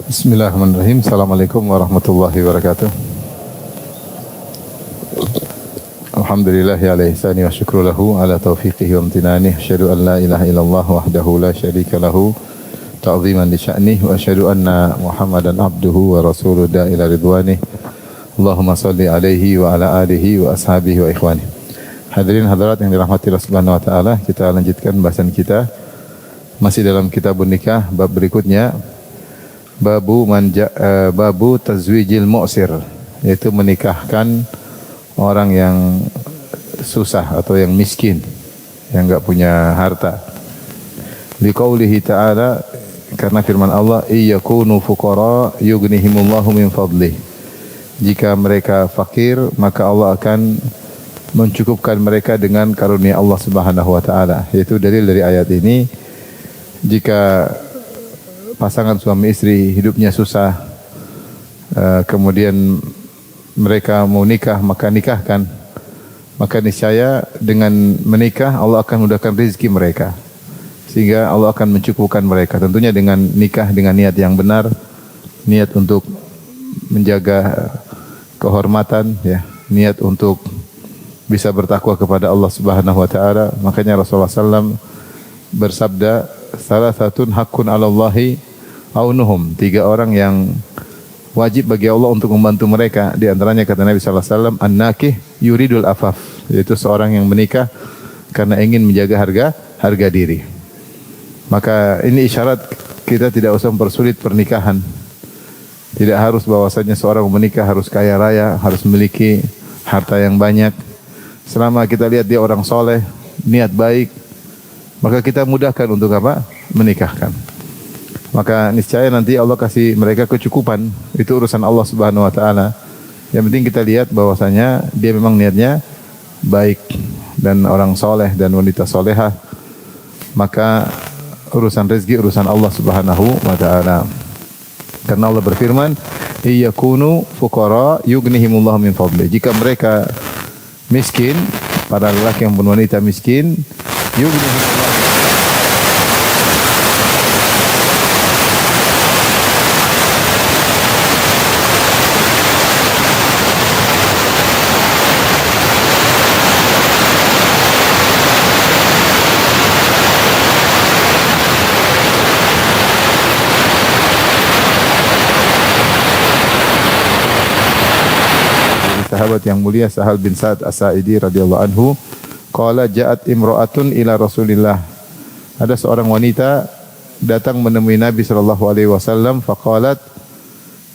Bismillahirrahmanirrahim. Assalamualaikum warahmatullahi wabarakatuh. Alhamdulillah ya ihsani wa syukru lahu ala taufiqihi wa amtinani. Asyhadu an la ilaha illallah wahdahu la syarika lahu ta'ziman li sya'nih wa asyhadu anna Muhammadan abduhu wa rasuluhu da ila ridwanih. Allahumma salli alaihi wa ala alihi wa ashabihi wa ikhwani. Hadirin hadirat yang dirahmati Allah Subhanahu wa taala, kita lanjutkan bahasan kita masih dalam kitabun nikah, bab berikutnya babu tazwijil mu'sir, yaitu menikahkan orang yang susah atau yang miskin, yang enggak punya harta. Liqaulihi ta'ala, karena firman Allah, iyakunu fuqara yughnihimullahu min fadlih. Jika mereka fakir, maka Allah akan mencukupkan mereka dengan karunia Allah Subhanahu wa taala. Yaitu dalil dari ayat ini, jika pasangan suami istri hidupnya susah, kemudian mereka mau nikah, maka nikahkan. Maka niscaya dengan menikah Allah akan mudahkan rezeki mereka, sehingga Allah akan mencukupkan mereka. Tentunya dengan nikah dengan niat yang benar, niat untuk menjaga kehormatan, ya, niat untuk bisa bertakwa kepada Allah Subhanahu wa taala. Makanya Rasulullah SAW bersabda, salasatun haqqun 'alallahi aunuhum, 3 orang yang wajib bagi Allah untuk membantu mereka. Di antaranya kata Nabi sallallahu alaihi wasallam, an-nakih yuridul afaf, yaitu seorang yang menikah karena ingin menjaga harga diri. Maka ini isyarat kita tidak usah mempersulit pernikahan. Tidak harus bahwasanya seorang menikah harus kaya raya, harus memiliki harta yang banyak. Selama kita lihat dia orang soleh, niat baik, maka kita mudahkan untuk apa? Menikahkan. Maka niscaya nanti Allah kasih mereka kecukupan. Itu urusan Allah Subhanahu wa taala. Yang penting kita lihat bahwasanya dia memang niatnya baik dan orang soleh dan wanita solehah. Maka urusan rezeki urusan Allah Subhanahu wa taala. Karena Allah berfirman, iyakunu fuqara yughnihimullahu min fadli. Jika mereka miskin, para lelaki yang wanita miskin, yughnihimullahu sahabat yang mulia Sahal bin Sa'ad As-Sa'idi radhiyallahu anhu, qala ja'at imra'atun ila Rasulillah. Ada seorang wanita datang menemui Nabi sallallahu alaihi wasallam, faqalat,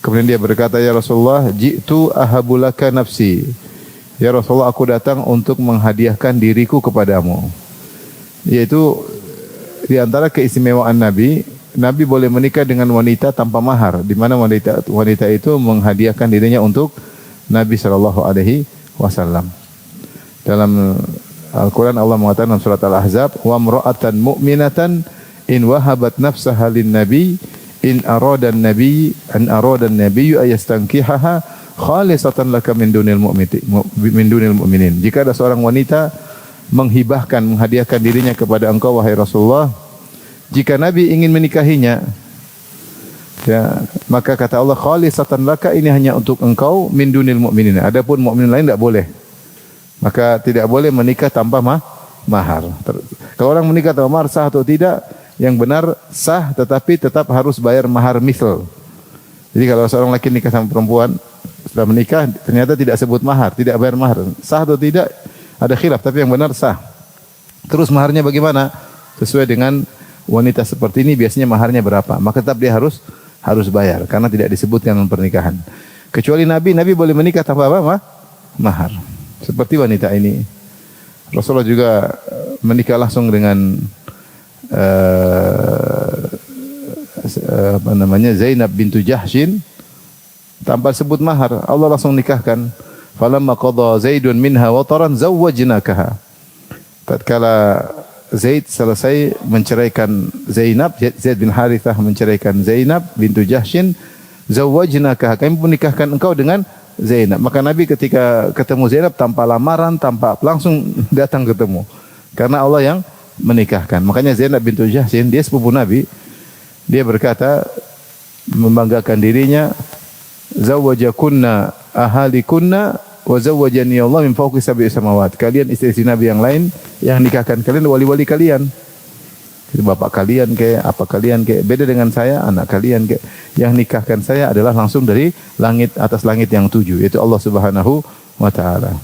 kemudian dia berkata, ya Rasulullah, ji'tu ahabulaka nafsi. Ya Rasulullah, aku datang untuk menghadiahkan diriku kepadamu. Yaitu di antara keistimewaan Nabi, Nabi boleh menikah dengan wanita tanpa mahar, di mana wanita itu menghadiahkan dirinya untuk Nabi sallallahu alaihi wasallam. Dalam Al-Qur'an Allah mengatakan dalam surat Al-Ahzab, wa imra'atan mu'minatan in wahabat nafsaha lin-nabi in arada an-nabi ayastankihaha khalisatan laka min dunil mu'minin. Jika ada seorang wanita menghibahkan, menghadiahkan dirinya kepada engkau wahai Rasulullah, jika Nabi ingin menikahinya, ya, maka kata Allah, khalisatan laka, ini hanya untuk engkau, min dunil mu'minin. Adapun mukmin lain tidak boleh. Maka tidak boleh menikah tanpa mahar. Kalau orang menikah tanpa mahar sah atau tidak? Yang benar sah, tetapi tetap harus bayar mahar misal. Jadi kalau seorang laki nikah sama perempuan, sudah menikah ternyata tidak sebut mahar, tidak bayar mahar, sah atau tidak? Ada khilaf, tapi yang benar sah. Terus maharnya bagaimana? Sesuai dengan wanita seperti ini biasanya maharnya berapa? Maka tetap dia harus bayar karena tidak disebutkan dalam pernikahan. Kecuali Nabi boleh menikah tanpa apa? Mahar. Seperti wanita ini. Rasulullah juga menikah langsung dengan Zainab bintu Jahshin tanpa sebut mahar. Allah langsung nikahkan. Falamma qadha Zaidun minha wataran zawwajnakaha. Tatkala Zaid selesai menceraikan Zainab, Zaid bin Harithah menceraikan Zainab bintu Jahshin, zawwajnaka, kami menikahkan engkau dengan Zainab. Maka Nabi ketika ketemu Zainab tanpa lamaran, tanpa langsung datang ketemu. Karena Allah yang menikahkan. Makanya Zainab bintu Jahshin, dia sepupu Nabi, dia berkata, membanggakan dirinya, zawwajakunna ahalikunna wa zawwajani Allah min fawqi sab'i samawat. Kalian istri-istri Nabi yang lain yang nikahkan kalian wali-wali kalian. Itu bapak kalian kayak apa kalian kayak beda dengan saya, anak kalian kayak yang nikahkan saya adalah langsung dari langit atas langit yang 7 yaitu Allah Subhanahu wa taala.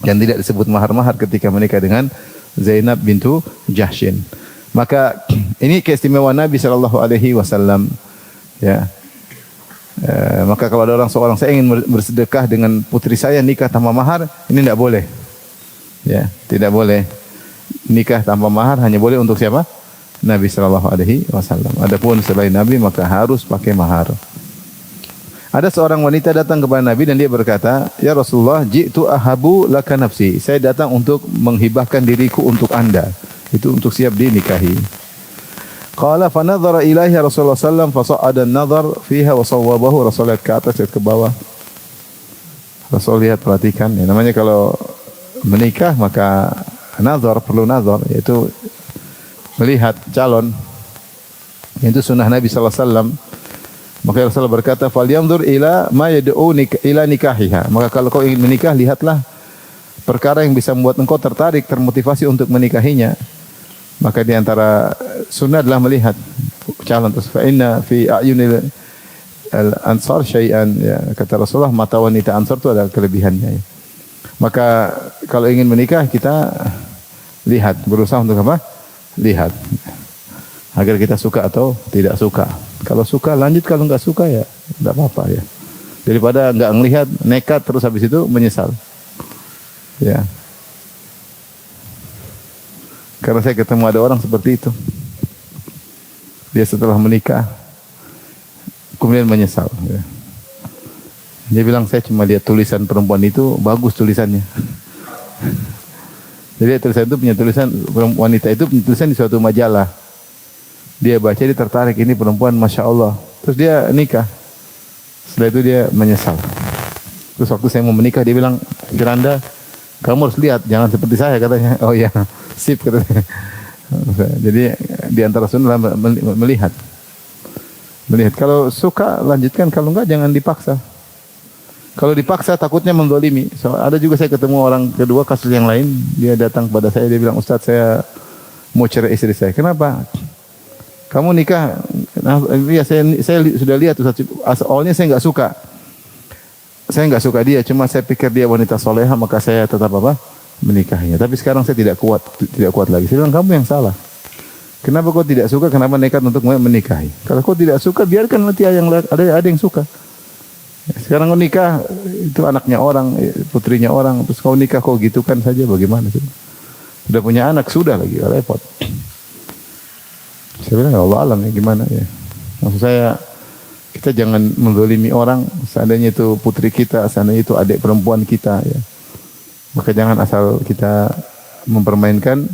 Dan tidak disebut mahar-mahar ketika menikah dengan Zainab bintu Jahsyin. Maka ini keistimewaan Nabi sallallahu alaihi wasallam ya. Maka kalau ada seorang saya ingin bersedekah dengan putri saya nikah tanpa mahar, ini tidak boleh. Ya, tidak boleh. Nikah tanpa mahar hanya boleh untuk siapa? Nabi sallallahu alaihi wasallam. Adapun selain Nabi maka harus pakai mahar. Ada seorang wanita datang kepada Nabi dan dia berkata, "Ya Rasulullah, ji'tu ahabu laka nafsi." Saya datang untuk menghibahkan diriku untuk Anda. Itu untuk siap dinikahi. Qala fa nadhara ilaihi Rasulullah sallallahu fa sa'ada an-nadhar fiha wa sawwabahu. Rasul lihat ke atas lihat ke bawah. Rasul lihat perhatikan. Ya, namanya kalau menikah maka nazar perlu nazar yaitu melihat calon. Itu sunnah Nabi sallallahu alaihi wasallam. Maka Rasulullah berkata, "Falyanzur ila ma yad'u ila nikahiha." Maka kalau kau ingin menikah, lihatlah perkara yang bisa membuat engkau tertarik, termotivasi untuk menikahinya. Maka di antara sunnah adalah melihat calon tersebut. Fa inna fi a'yunil ansar syai'an, ya, kata Rasulullah, mata wanita Ansar itu ada kelebihannya. Ya. Maka kalau ingin menikah kita lihat, berusaha untuk apa? Lihat. Agar kita suka atau tidak suka. Kalau suka lanjut, kalau enggak suka ya enggak apa-apa ya. Daripada enggak ngelihat, nekat terus habis itu menyesal. Ya. Karena saya ketemu ada orang seperti itu. Dia setelah menikah kemudian menyesal ya. Dia bilang saya cuma lihat tulisan perempuan itu bagus tulisannya. Jadi tulisan itu punya tulisan wanita itu punya tulisan di suatu majalah. Dia baca dia tertarik ini perempuan Masya Allah. Terus dia nikah. Setelah itu dia menyesal. Terus waktu saya mau menikah dia bilang, "Giranda, kamu harus lihat jangan seperti saya," katanya. Oh iya, sip katanya. Jadi di antara sunnah melihat. Melihat kalau suka lanjutkan, kalau enggak jangan dipaksa. Kalau dipaksa takutnya menzalimi. So, ada juga saya ketemu orang kedua kasus yang lain, dia datang kepada saya dia bilang, "Ustaz, saya mau cerai istri saya." "Kenapa?" "Kamu nikah?" "Nah, iya saya sudah lihat Ustaz. Awalnya saya enggak suka. Saya enggak suka dia, cuma saya pikir dia wanita soleha maka saya tetap apa? Menikahinya. Tapi sekarang saya tidak kuat lagi." Saya bilang, "Kamu yang salah. Kenapa kau tidak suka? Kenapa nekat untuk menikahi? Kalau kau tidak suka, biarkan nanti ada yang suka. Sekarang kau nikah, itu anaknya orang, putrinya orang, terus kau nikah kau gitukan saja, bagaimana sih? Sudah punya anak, sudah lagi, repot." Saya bilang, Allah alam ya gimana ya. Maksud saya, kita jangan menzalimi orang, seandainya itu putri kita, seandainya itu adik perempuan kita ya. Maka jangan asal kita mempermainkan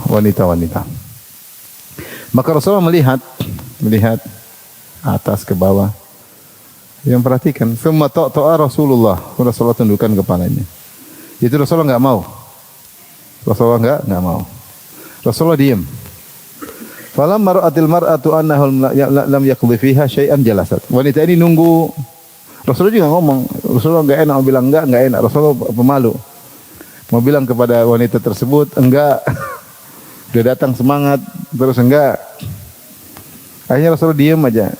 wanita-wanita. Maka Rasulullah melihat atas ke bawah. Yang perhatikan, "Tsumma ta'a Rasulullah." Rasulullah tundukkan kepalanya. Itu Rasulullah enggak mau. Rasulullah enggak mau. Rasulullah diam. Falamma ra'atil mar'atu annahu lam yaqdi fiha syai'an jalasat. Wanita ini nunggu. Rasulullah juga ngomong. Rasulullah enggak enak mau bilang enggak enak. Rasulullah pemalu. Mau bilang kepada wanita tersebut enggak. Dia datang semangat terus enggak. Akhirnya Rasulullah diam aja.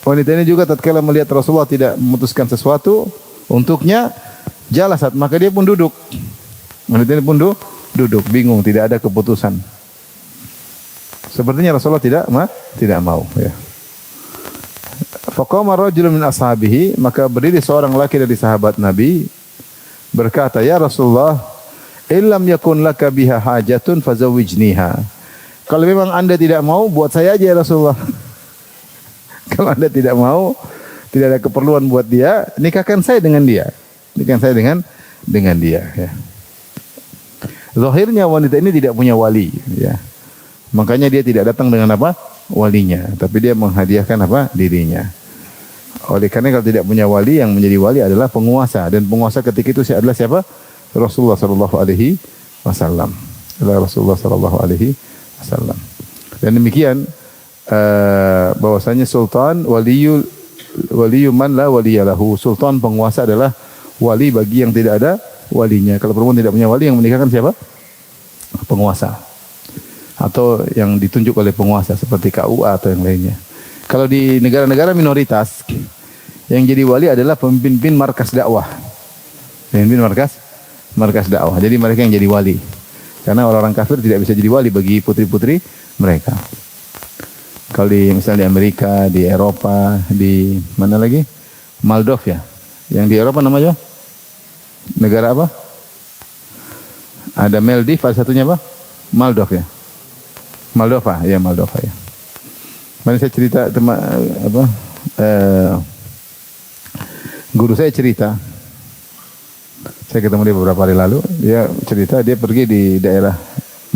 Wanita ini juga tatkala melihat Rasulullah tidak memutuskan sesuatu untuknya, jalasat, maka dia pun duduk. Wanita ini pun duduk, bingung, tidak ada keputusan. Sepertinya Rasulullah tidak mau ya. Faqama rajulun min ashabihi, maka berdiri seorang laki dari sahabat Nabi berkata, "Ya Rasulullah, illam yakun laka biha hajatun fazawwijniha." Kalau memang Anda tidak mau, buat saya aja ya Rasulullah. Kalau Anda tidak mau, tidak ada keperluan buat dia, nikahkan saya dengan dia. Nikahkan saya dengan dia ya. Zahirnya wanita ini tidak punya wali ya. Makanya dia tidak datang dengan apa? Walinya, tapi dia menghadiahkan apa? Dirinya. Oleh karena kalau tidak punya wali, yang menjadi wali adalah penguasa, dan penguasa ketika itu adalah siapa? Rasulullah sallallahu alaihi wasallam. Rasulullah sallallahu alaihi wasallam. Dan demikian bahwasanya sultan waliyu man la waliyalahu. Sultan penguasa adalah wali bagi yang tidak ada walinya. Kalau perempuan tidak punya wali, yang menikahkan siapa? Penguasa. Atau yang ditunjuk oleh penguasa seperti KUA atau yang lainnya. Kalau di negara-negara minoritas, yang jadi wali adalah pemimpin markas dakwah. Pemimpin markas dakwah. Jadi mereka yang jadi wali. Karena orang-orang kafir tidak bisa jadi wali bagi putri-putri mereka. Kalau misalnya di Amerika, di Eropa, di mana lagi? Moldova ya. Yang di Eropa namanya negara apa? Ada Maldives, ada satunya apa? Moldova ya. Moldova ya. Mana saya cerita guru saya cerita. Saya ketemu dia beberapa hari lalu. Dia cerita dia pergi di daerah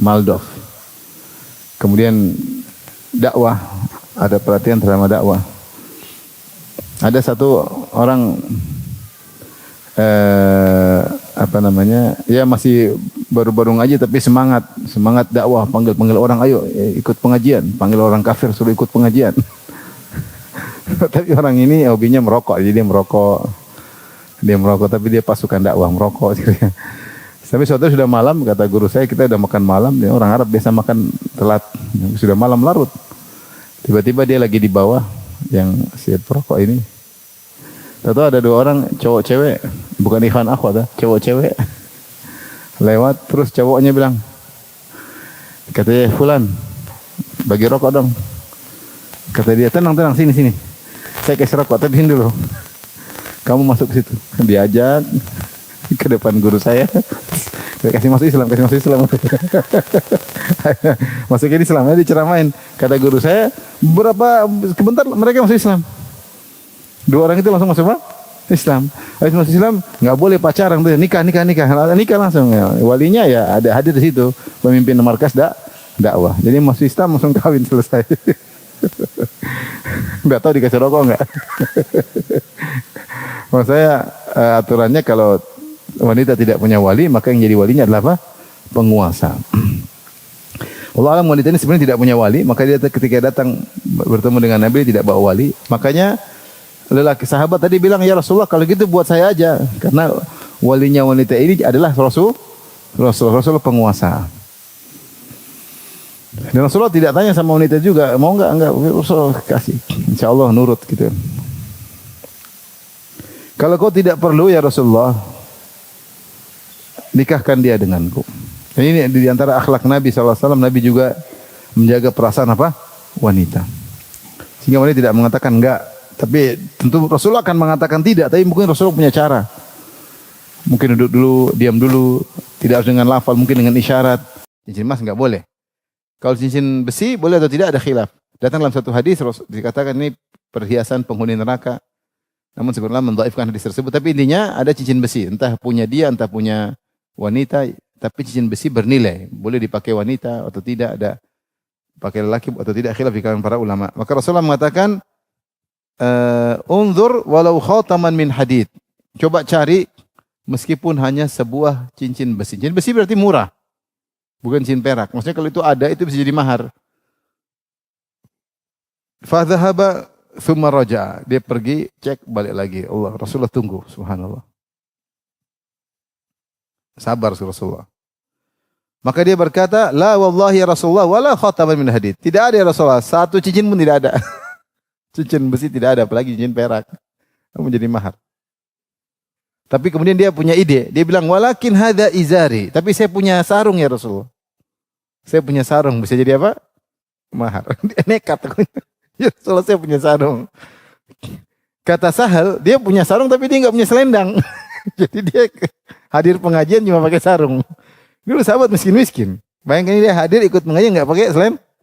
Moldova. Kemudian dakwah, ada perhatian terhadap dakwah. Ada satu orang ya masih baru-baru ngaji tapi semangat dakwah, panggil orang, ayo ikut pengajian, panggil orang kafir suruh ikut pengajian. Tapi orang ini hobinya merokok, jadi dia merokok tapi dia pasukan dakwah merokok. Tapi suatu sudah malam, kata guru saya, kita udah makan malam. Orang Arab biasa makan telat, sudah malam larut. Tiba-tiba dia lagi di bawah yang si perokok ini. Tahu ada dua orang cowok cewek, bukan ikhwan akhwat, cowok cewek lewat, terus cowoknya bilang, katanya Fulan, bagi rokok dong. Kata dia, tenang sini, saya kasih rokok tapi dulu. Kamu masuk ke situ, diajak ke depan guru saya. Kasih masuk Islam. Masukin Islam, diceramain. Kata guru saya, sebentar mereka masuk Islam. Dua orang itu langsung masuk apa? Islam. Habis masuk Islam, nggak boleh pacaran, nikah langsung. Ya. Walinya ya ada hadir di situ, pemimpin markas dakwah. Jadi masuk Islam langsung kawin selesai. Nggak tahu dikasih rokok nggak? Maksud saya aturannya kalau wanita tidak punya wali, maka yang jadi walinya adalah apa? Penguasa. Allah alam, wanita ini sebenarnya tidak punya wali, maka dia ketika datang bertemu dengan Nabi tidak bawa wali. Makanya lelaki sahabat tadi bilang, ya Rasulullah kalau gitu buat saya aja, karena walinya wanita ini adalah Rasul penguasa. Dan Rasulullah tidak tanya sama wanita juga, mau enggak, Rasulullah kasih. Insyaallah nurut gitu. Kalau kau tidak perlu ya Rasulullah, nikahkan dia denganku. Ini di antara akhlak Nabi SAW, Nabi juga menjaga perasaan apa? Wanita. Sehingga wanita tidak mengatakan enggak. Tapi tentu Rasulullah akan mengatakan tidak. Tapi mungkin Rasulullah punya cara. Mungkin duduk dulu, diam dulu. Tidak harus dengan lafal, mungkin dengan isyarat. Cincin emas enggak boleh. Kalau cincin besi boleh atau tidak ada khilaf. Datang dalam satu hadis dikatakan ini perhiasan penghuni neraka. Namun sebenarnya mendhaifkan hadis tersebut. Tapi intinya ada cincin besi. Entah punya dia, entah punya wanita. Tapi cincin besi bernilai. Boleh dipakai wanita atau tidak. Ada pakai lelaki atau tidak. Khilaf di kalangan para ulama. Maka Rasulullah mengatakan, unzur walau khataman min hadid. Coba cari meskipun hanya sebuah cincin besi. Cincin besi berarti murah. Bukan cincin perak. Maksudnya kalau itu ada, itu bisa jadi mahar. Fadhahaba thumma raja'a. Dia pergi, cek, balik lagi. Allah, Rasulullah tunggu. Subhanallah. Sabar Rasulullah. Maka dia berkata, la wallahi ya Rasulullah, wala khataman min hadid. Tidak ada ya Rasulullah. Satu cincin pun tidak ada. Cincin besi tidak ada, apalagi cincin perak. Menjadi mahar. Tapi kemudian dia punya ide. Dia bilang, walakin hadza izari. Tapi saya punya sarung ya Rasulullah. Saya punya sarung. Bisa jadi apa? Mahar. Dia nekat. Ya Rasulullah, saya punya sarung. Kata Sahal, dia punya sarung tapi dia nggak punya selendang. Jadi dia hadir pengajian cuma pakai sarung. Dulu sahabat miskin-miskin. Bayangkan dia hadir ikut pengajian nggak pakai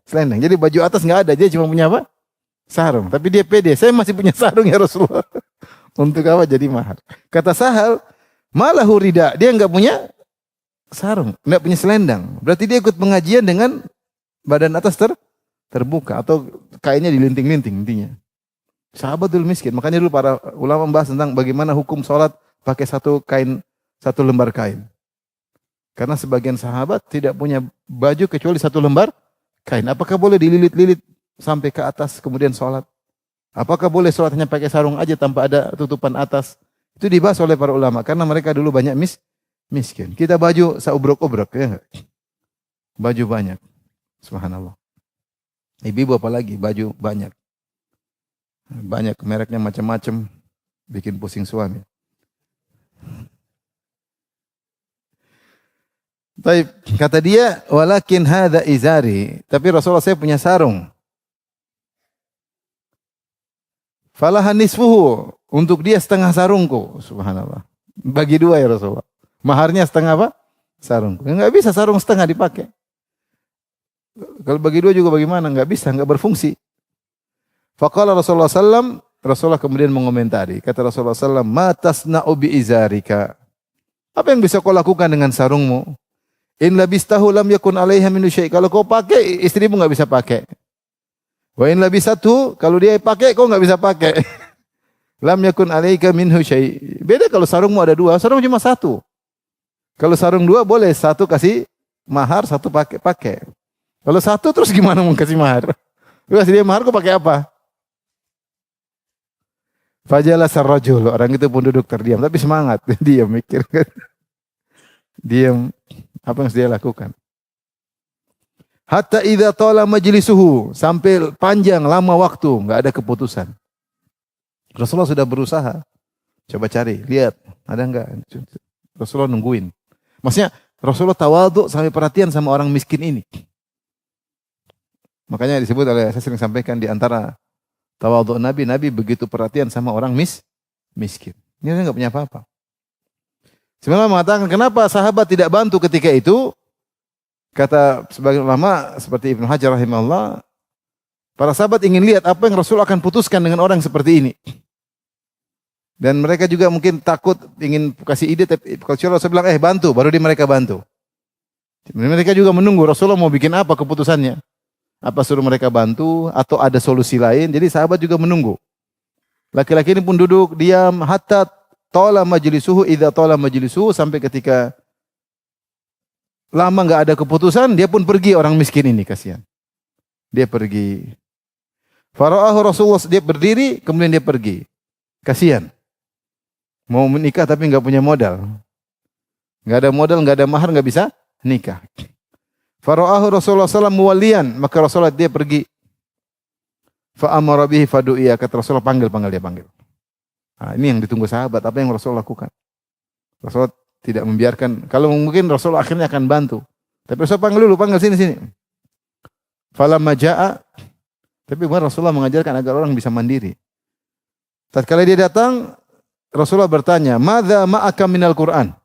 selendang. Jadi baju atas nggak ada. Dia cuma punya apa? Sarung. Tapi dia pede. Saya masih punya sarung ya Rasulullah. Untuk apa? Jadi mahar. Kata Sahal, malah hurida. Dia nggak punya sarung, nggak punya selendang. Berarti dia ikut pengajian dengan badan atas terbuka atau kainnya dilinting-linting intinya. Sahabat dulu miskin. Makanya dulu para ulama membahas tentang bagaimana hukum sholat pakai satu lembar kain. Karena sebagian sahabat tidak punya baju kecuali satu lembar kain. Apakah boleh dililit-lilit sampai ke atas kemudian sholat? Apakah boleh sholat hanya pakai sarung aja tanpa ada tutupan atas? Itu dibahas oleh para ulama karena mereka dulu banyak miskin. Kita baju saubrok-obrok ya enggak? Baju banyak. Subhanallah. Ibu-ibu apalagi baju banyak. Banyak mereknya macam-macam bikin pusing suami. Baik, kata dia, walakin hadza izari. Tapi Rasulullah saya punya sarung. Falahan nisfuhu. Untuk dia setengah sarungku. Subhanallah. Bagi dua ya Rasulullah. Maharnya setengah apa? Sarungku. Enggak bisa sarung setengah dipakai. Kalau bagi dua juga bagaimana? Enggak bisa, enggak berfungsi. Faqala Rasulullah sallam, Rasulullah kemudian mengomentari. Kata Rasulullah sallam, "Ma tasna'u bi izarika?" Apa yang bisa kau lakukan dengan sarungmu? In labistahu lam yakun 'alaiha min syai'. Kalau kau pakai, istrimu enggak bisa pakai. Wa in labisatu, kalau dia pakai kau enggak bisa pakai. Lam yakun 'alaika minhu syai'. Beda kalau sarungmu ada dua, sarung cuma satu. Kalau sarung dua boleh satu kasih mahar, satu pakai. Kalau satu terus gimana mau kasih mahar? Lu kasih dia mahar kau pakai apa? Fajalas ar-rajul, orang itu pun duduk terdiam tapi semangat, diam mikir kan. Diam apa yang harus dia lakukan. Hatta idza tala majlisuhu, sampai panjang lama waktu, enggak ada keputusan. Rasulullah sudah berusaha. Coba cari, lihat, ada enggak? Rasulullah nungguin. Maksudnya Rasulullah tawadhu sampai perhatian sama orang miskin ini. Makanya disebut oleh saya sering sampaikan di antara tawadhu Nabi begitu perhatian sama orang miskin. Ini orang enggak punya apa-apa. Sebenarnya mengatakan kenapa sahabat tidak bantu ketika itu? Kata sebagian ulama seperti Ibnu Hajar rahimahullah, para sahabat ingin lihat apa yang Rasul akan putuskan dengan orang seperti ini. Dan mereka juga mungkin takut ingin kasih ide, tapi kalau Rasul bilang bantu, baru mereka bantu. Mereka juga menunggu Rasulullah mau bikin apa keputusannya. Apa suruh mereka bantu atau ada solusi lain. Jadi sahabat juga menunggu. Laki-laki ini pun duduk diam hatta tala majlisuhu, idza tala majlisuhu, sampai ketika lama enggak ada keputusan, dia pun pergi orang miskin ini, kasihan. Dia pergi. Fara'ahu Rasulullah, dia berdiri, kemudian dia pergi. Kasihan. Mau menikah tapi enggak punya modal. Enggak ada modal, enggak ada mahar, enggak bisa nikah. Fara'ahu Rasulullah sallallahu muwalliyan, maka Rasulullah dia pergi. Fa amara bihi fadu'iya, kata Rasulullah panggil dia panggil. Nah, ini yang ditunggu sahabat, apa yang Rasul lakukan? Rasul tidak membiarkan, kalau mungkin Rasul akhirnya akan bantu. Tapi Rasul panggil dulu, panggil sini. Falamma ja'a, tapi Rasulullah mengajarkan agar orang bisa mandiri. Tatkala dia datang, Rasulullah bertanya, "Madza ma'aka minal Qur'an?"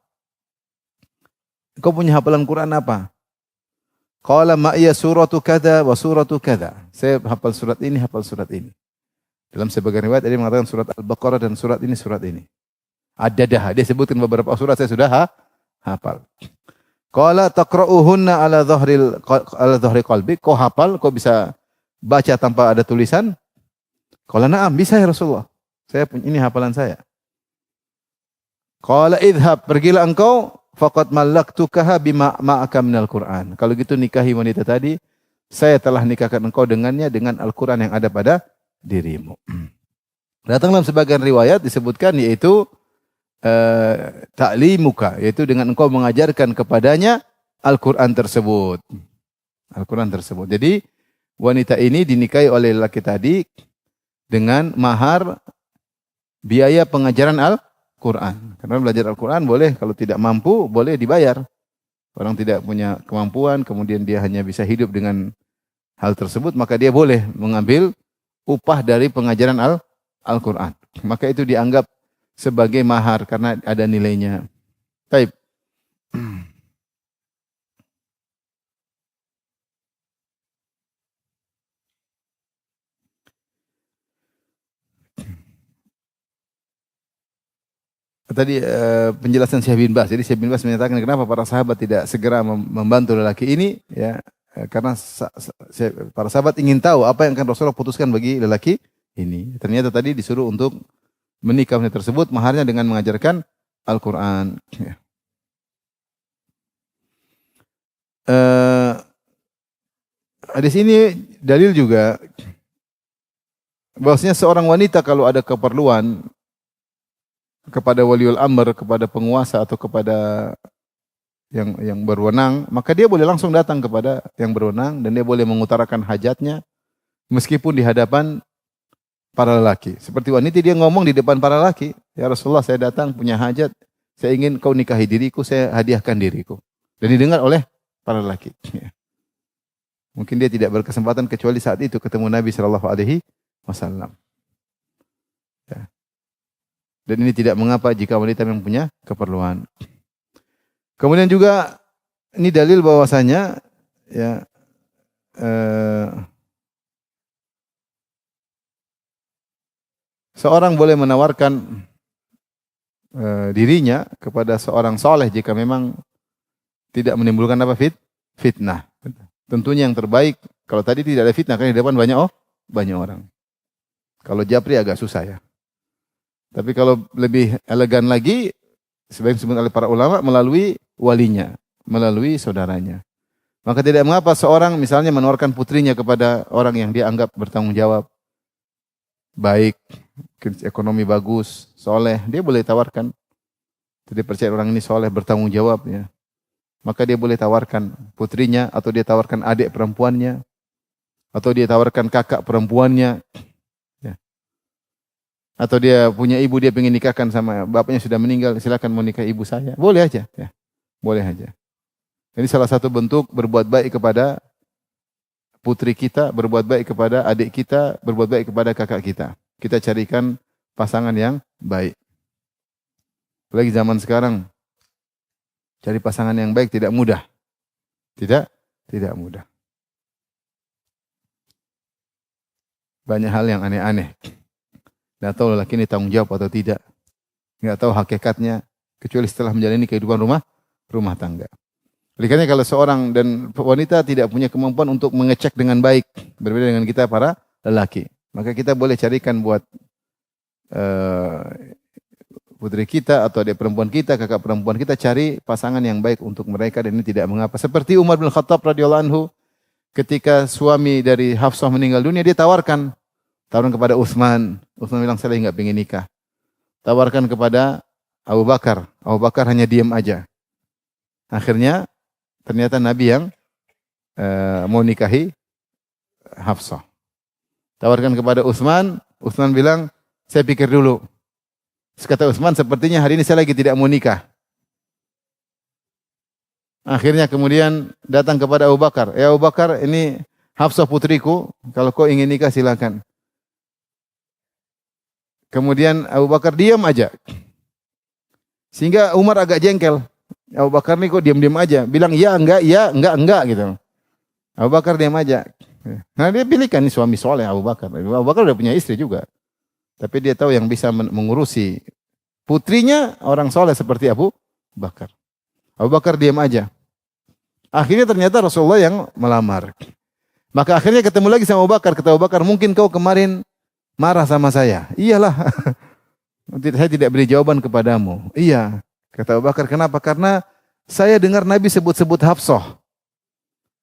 Kau punya hafalan Quran apa? Qala ma'iya suratu kadza wa suratu kadza. Saya hafal surat ini, hafal surat ini. Dalam sebagian riwayat ada yang mengatakan surat Al-Baqarah dan surat ini, surat ini. Ada dia sebutkan beberapa surat saya sudah hafal. Qala taqra'uhunna ala dhahri qalbi. Kau hafal, kau bisa baca tanpa ada tulisan? Qala na'am, bisa ya Rasulullah. Ini hafalan saya. Qala idhab, pergilah engkau, faqad mallaktukaha bima ma'aka minal Qur'an. Kalau gitu nikahi wanita tadi, saya telah nikahkan engkau dengannya dengan Al-Qur'an yang ada pada dirimu. Datang dalam sebagian riwayat disebutkan yaitu ta'limuka, yaitu dengan engkau mengajarkan kepadanya Al-Qur'an tersebut. Al-Qur'an tersebut. Jadi wanita ini dinikahi oleh laki tadi dengan mahar biaya pengajaran Al-Qur'an. Karena belajar Al-Qur'an boleh, kalau tidak mampu boleh dibayar. Orang tidak punya kemampuan, kemudian dia hanya bisa hidup dengan hal tersebut, maka dia boleh mengambil upah dari pengajaran Al-Quran. Maka itu dianggap sebagai mahar karena ada nilainya. Baik. Tadi penjelasan Syekh bin Baz. Jadi Syekh bin Baz menyatakan kenapa para sahabat tidak segera membantu lelaki ini, ya. Karena para sahabat ingin tahu apa yang akan Rasulullah putuskan bagi lelaki ini. Ternyata tadi disuruh untuk menikah wanita tersebut, maharnya dengan mengajarkan Al-Quran. Di sini dalil juga bahwasanya seorang wanita kalau ada keperluan kepada waliul amr, kepada penguasa atau kepada yang berwenang, maka dia boleh langsung datang kepada yang berwenang dan dia boleh mengutarakan hajatnya meskipun di hadapan para lelaki. Seperti wanita dia ngomong di depan para lelaki, "Ya Rasulullah, saya datang punya hajat, saya ingin kau nikahi diriku, saya hadiahkan diriku." Dan didengar oleh para lelaki. Mungkin dia tidak berkesempatan kecuali saat itu ketemu Nabi sallallahu alaihi wasallam. Ya. Dan ini tidak mengapa jika wanita memang punya keperluan. Kemudian juga ini dalil bahwasanya ya seorang boleh menawarkan dirinya kepada seorang soleh jika memang tidak menimbulkan apa fitnah. Tentunya yang terbaik kalau tadi tidak ada fitnah kan di depan banyak orang. Kalau japri agak susah ya. Tapi kalau lebih elegan lagi sebagai disebut oleh para ulama melalui walinya, melalui saudaranya. Maka tidak mengapa seorang misalnya menawarkan putrinya kepada orang yang dia anggap bertanggung jawab, baik, ekonomi bagus, soleh, dia boleh tawarkan. Jadi percaya orang ini soleh, bertanggung jawab ya. Maka dia boleh tawarkan putrinya atau dia tawarkan adik perempuannya atau dia tawarkan kakak perempuannya. Ya. Atau dia punya ibu, dia ingin nikahkan sama bapaknya sudah meninggal, silakan mau nikah ibu saya. Boleh aja ya. Boleh aja. Ini salah satu bentuk berbuat baik kepada putri kita, berbuat baik kepada adik kita, berbuat baik kepada kakak kita. Kita carikan pasangan yang baik. Apalagi zaman sekarang, cari pasangan yang baik tidak mudah. Tidak mudah. Banyak hal yang aneh-aneh. Tidak tahu lelaki ini tanggung jawab atau tidak. Tidak tahu hakikatnya, kecuali setelah menjalani kehidupan rumah tangga. Oleh karena kalau seorang dan wanita tidak punya kemampuan untuk mengecek dengan baik, berbeda dengan kita para lelaki, maka kita boleh carikan buat putri kita atau adik perempuan kita, kakak perempuan kita, cari pasangan yang baik untuk mereka dan ini tidak mengapa. Seperti Umar bin Khattab radhiyallahu anhu ketika suami dari Hafsah meninggal dunia, dia tawarkan kepada Utsman. Utsman bilang saya enggak ingin nikah. Tawarkan kepada Abu Bakar. Abu Bakar hanya diam aja. Akhirnya ternyata Nabi yang mau nikahi Hafsah. Tawarkan kepada Utsman. Utsman bilang saya pikir dulu. Kata Utsman, sepertinya hari ini saya lagi tidak mau nikah. Akhirnya kemudian datang kepada Abu Bakar. Ya Abu Bakar, ini Hafsah putriku, kalau kau ingin nikah silakan. Kemudian Abu Bakar diam aja. Sehingga Umar agak jengkel. Abu Bakar ini kok diam-diam aja. Bilang ya, enggak gitu. Abu Bakar diam aja. Nah dia pilihkan ini suami soleh Abu Bakar. Abu Bakar udah punya istri juga. Tapi dia tahu yang bisa mengurusi putrinya orang soleh seperti Abu Bakar. Abu Bakar diam aja. Akhirnya ternyata Rasulullah yang melamar. Maka akhirnya ketemu lagi sama Abu Bakar. Kata Abu Bakar, mungkin kau kemarin marah sama saya. Iyalah. Saya tidak beri jawaban kepadamu. Iya. Kata Abu Bakar, kenapa? Karena saya dengar Nabi sebut-sebut Hafsah.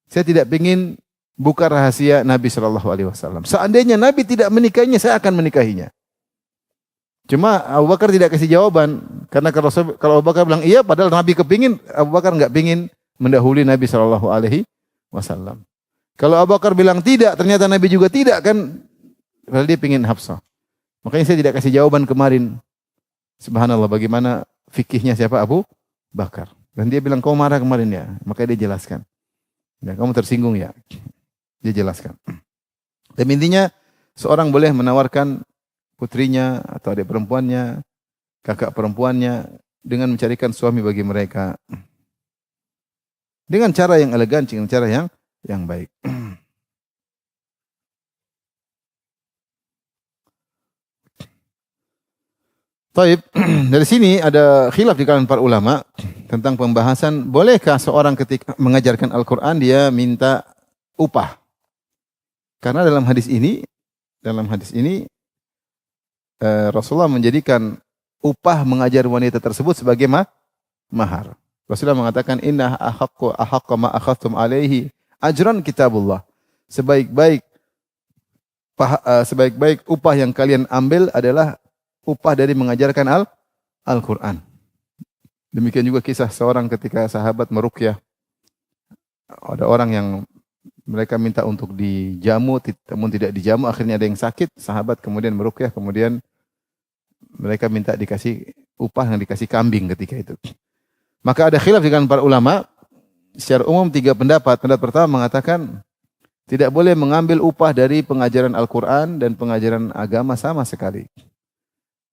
Saya tidak ingin buka rahasia Nabi SAW. Seandainya Nabi tidak menikahinya, saya akan menikahinya. Cuma Abu Bakar tidak kasih jawaban. Karena kalau Abu Bakar bilang iya, padahal Nabi kepingin, Abu Bakar enggak pingin mendahului Nabi SAW. Kalau Abu Bakar bilang tidak, ternyata Nabi juga tidak kan, padahal dia pingin Hafsah. Makanya saya tidak kasih jawaban kemarin. Subhanallah, bagaimana fikihnya siapa? Abu Bakar. Dan dia bilang, kau marah kemarin ya. Maka dia jelaskan. Ya, kamu tersinggung ya. Dia jelaskan. Dan intinya, seorang boleh menawarkan putrinya atau adik perempuannya, kakak perempuannya dengan mencarikan suami bagi mereka dengan cara yang elegan, dengan cara yang baik. Taib, dari sini ada khilaf di kalangan para ulama tentang pembahasan bolehkah seorang ketika mengajarkan Al-Qur'an dia minta upah. Karena dalam hadis ini Rasulullah menjadikan upah mengajar wanita tersebut sebagai mahar. Rasulullah mengatakan inna ahaqqa ma akhadtum alaihi ajran kitabullah. Sebaik-baik sebaik-baik upah yang kalian ambil adalah upah dari mengajarkan Al-Quran. Demikian juga kisah seorang ketika sahabat meruqyah. Ada orang yang mereka minta untuk dijamu, namun tidak dijamu, akhirnya ada yang sakit, sahabat kemudian meruqyah, kemudian mereka minta dikasih upah yang dikasih kambing ketika itu. Maka ada khilaf dengan para ulama, secara umum 3 pendapat. Pendapat pertama mengatakan tidak boleh mengambil upah dari pengajaran Al-Quran dan pengajaran agama sama sekali.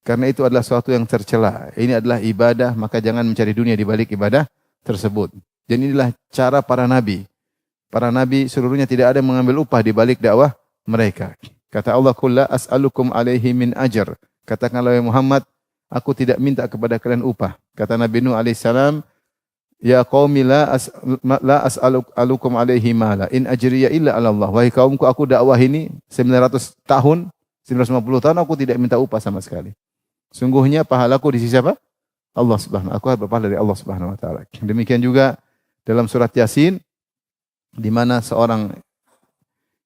Karena itu adalah suatu yang tercela. Ini adalah ibadah, maka jangan mencari dunia di balik ibadah tersebut. Dan inilah cara para nabi. Para nabi seluruhnya tidak ada yang mengambil upah di balik dakwah mereka. Kata Allah, "Qul la as'alukum alaihi min ajr." Katakanlah ya Muhammad, aku tidak minta kepada kalian upah. Kata Nabi Nuh alaihissalam, "Ya qaumi la as'alukum alaihi mala, in ajriya illa 'ala Allah." Wahai kaumku, aku dakwah ini 900 tahun, 950 tahun aku tidak minta upah sama sekali. Sungguhnya pahalaku di sisi apa? Allah Subhanahu wa ta'ala. Aku harus berpahala dari Allah Subhanahu wa ta'ala. Demikian juga dalam surat Yasin, di mana seorang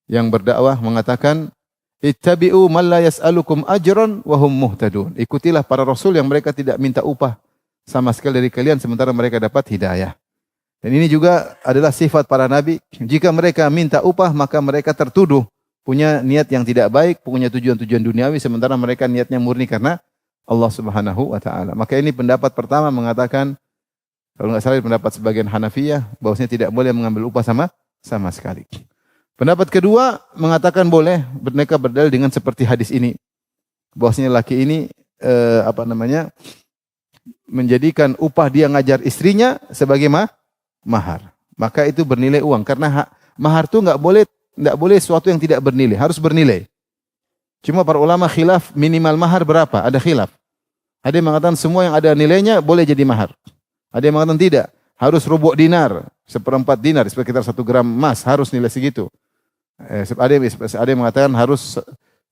yang berdakwah mengatakan, "Ittabi'u man la yas'alukum ajran wa hum muhtadun." Ikutilah para rasul yang mereka tidak minta upah sama sekali dari kalian sementara mereka dapat hidayah. Dan ini juga adalah sifat para nabi. Jika mereka minta upah maka mereka tertuduh punya niat yang tidak baik, punya tujuan-tujuan duniawi sementara mereka niatnya murni karena Allah Subhanahu wa taala. Maka ini pendapat pertama mengatakan, kalau enggak salah pendapat sebagian Hanafiyah, bahwasanya tidak boleh mengambil upah sama sekali. Pendapat kedua mengatakan boleh, mereka berdalil dengan seperti hadis ini. Bahwasanya laki ini menjadikan upah dia ngajar istrinya sebagai mahar. Maka itu bernilai uang karena mahar itu enggak boleh sesuatu yang tidak bernilai, harus bernilai. Cuma para ulama khilaf minimal mahar berapa? Ada khilaf. Ada yang mengatakan semua yang ada nilainya boleh jadi mahar. Ada yang mengatakan tidak, harus rubu' dinar, 1/4 dinar, sekitar 1 gram emas harus nilai segitu. Ada yang mengatakan harus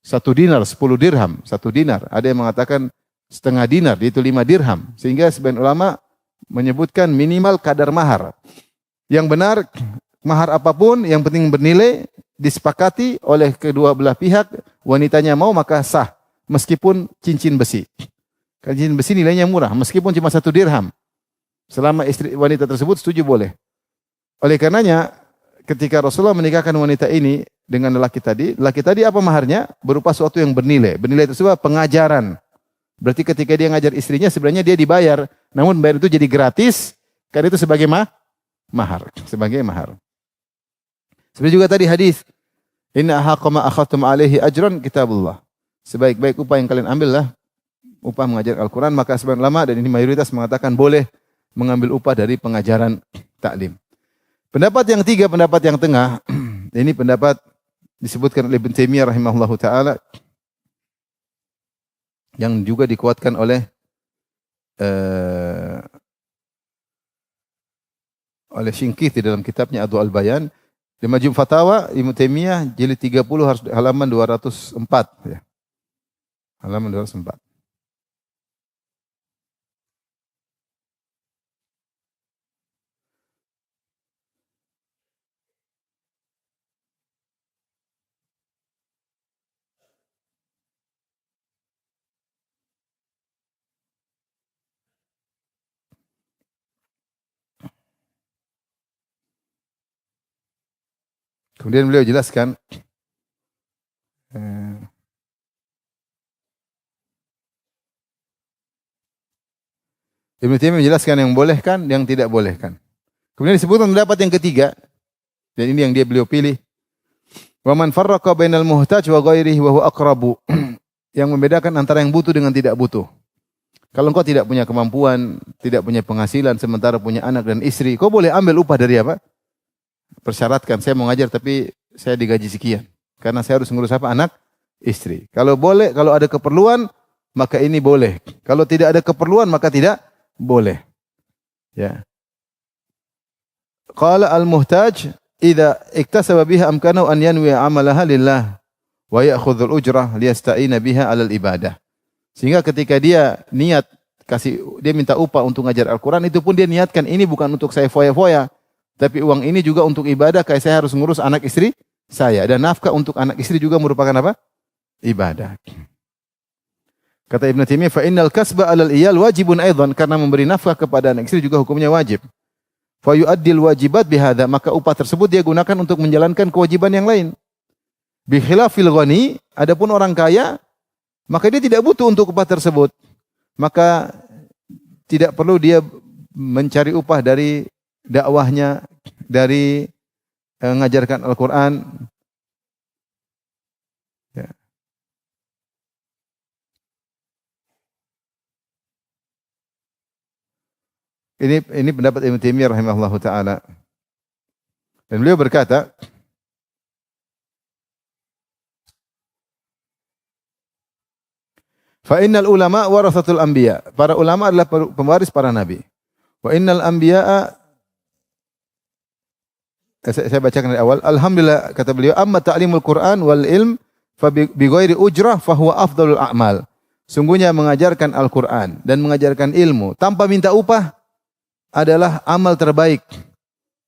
1 dinar, 10 dirham, 1 dinar. Ada yang mengatakan setengah dinar, yaitu 5 dirham. Sehingga sebagian ulama menyebutkan minimal kadar mahar. Yang benar, mahar apapun yang penting bernilai, disepakati oleh kedua belah pihak, wanitanya mau maka sah, meskipun cincin besi. Karena cincin besi nilainya murah, meskipun cuma 1 dirham. Selama istri wanita tersebut setuju boleh. Oleh karenanya, ketika Rasulullah menikahkan wanita ini dengan laki tadi apa maharnya? Berupa sesuatu yang bernilai. Bernilai tersebut pengajaran. Berarti ketika dia ngajar istrinya sebenarnya dia dibayar, namun bayar itu jadi gratis, karena itu sebagai mahar. Sebagai mahar. Seperti juga tadi hadis, "Inna ahaqqa ma akhadtum alaihi ajran kitabullah." Sebaik-baik upah yang kalian ambillah upah mengajar Al-Quran, maka sebagian ulama dan ini mayoritas mengatakan boleh mengambil upah dari pengajaran taklim. Pendapat yang 3, pendapat yang tengah, ini pendapat disebutkan oleh Ibnu Taimiyah rahimahullahu taala yang juga dikuatkan oleh Shinqiti dalam kitabnya Adwa'ul Bayan. Di Majmu' Fatawa Ibnu Taimiyah jilid 30 harus halaman 204 ya. Halaman 204. Kemudian beliau jelaskan Ibnu Taimiyah menjelaskan yang bolehkan, yang tidak bolehkan. Kemudian disebutkan pendapat yang ketiga, dan ini yang beliau pilih. Wa man farraqa bainal muhtaj wa ghairihi wa huwa aqrabu. Yang membedakan antara yang butuh dengan tidak butuh. Kalau engkau tidak punya kemampuan, tidak punya penghasilan, sementara punya anak dan istri, kau boleh ambil upah dari apa? Persyaratkan, saya mau ngajar tapi saya digaji sekian. Karena saya harus ngurus apa? Anak, istri. Kalau boleh, kalau ada keperluan, maka ini boleh. Kalau tidak ada keperluan, maka tidak boleh. Ya. Qala al-muhtaj, idza iktasaba biha amkanahu an yanwi amalaha lillah wa ya'khudhul ujrah liyasta'ina biha 'alal ibadah. Sehingga ketika dia niat dia minta upah untuk ngajar Al-Quran, itu pun dia niatkan ini bukan untuk saya foya-foya, tapi uang ini juga untuk ibadah, kayak saya harus ngurus anak istri saya. Dan nafkah untuk anak istri juga merupakan apa? Ibadah. Kata Ibnu Taimiyah, fa innal kasba 'alal iyal wajibun aidan, karena memberi nafkah kepada anak istri juga hukumnya wajib. Fa yu'addil wajibat bihadza, maka upah tersebut dia gunakan untuk menjalankan kewajiban yang lain. Bi khilafil ghani, adapun orang kaya, maka dia tidak butuh untuk upah tersebut. Maka tidak perlu dia mencari upah dari dakwahnya, dari mengajarkan Al-Qur'an. Ya. Ini pendapat Ibnu Taimiyah rahimahullahu taala. Dan beliau berkata, fa innal ulama warasatul anbiya. Para ulama adalah pewaris para nabi. Wa innal anbiya'a, saya bacakan dari awal. Alhamdulillah, kata beliau, amma ta'limul Qur'an wal ilm fa bi ghairi ujrah fa huwa afdalul a'mal. Sungguhnya mengajarkan Al-Qur'an dan mengajarkan ilmu tanpa minta upah adalah amal terbaik.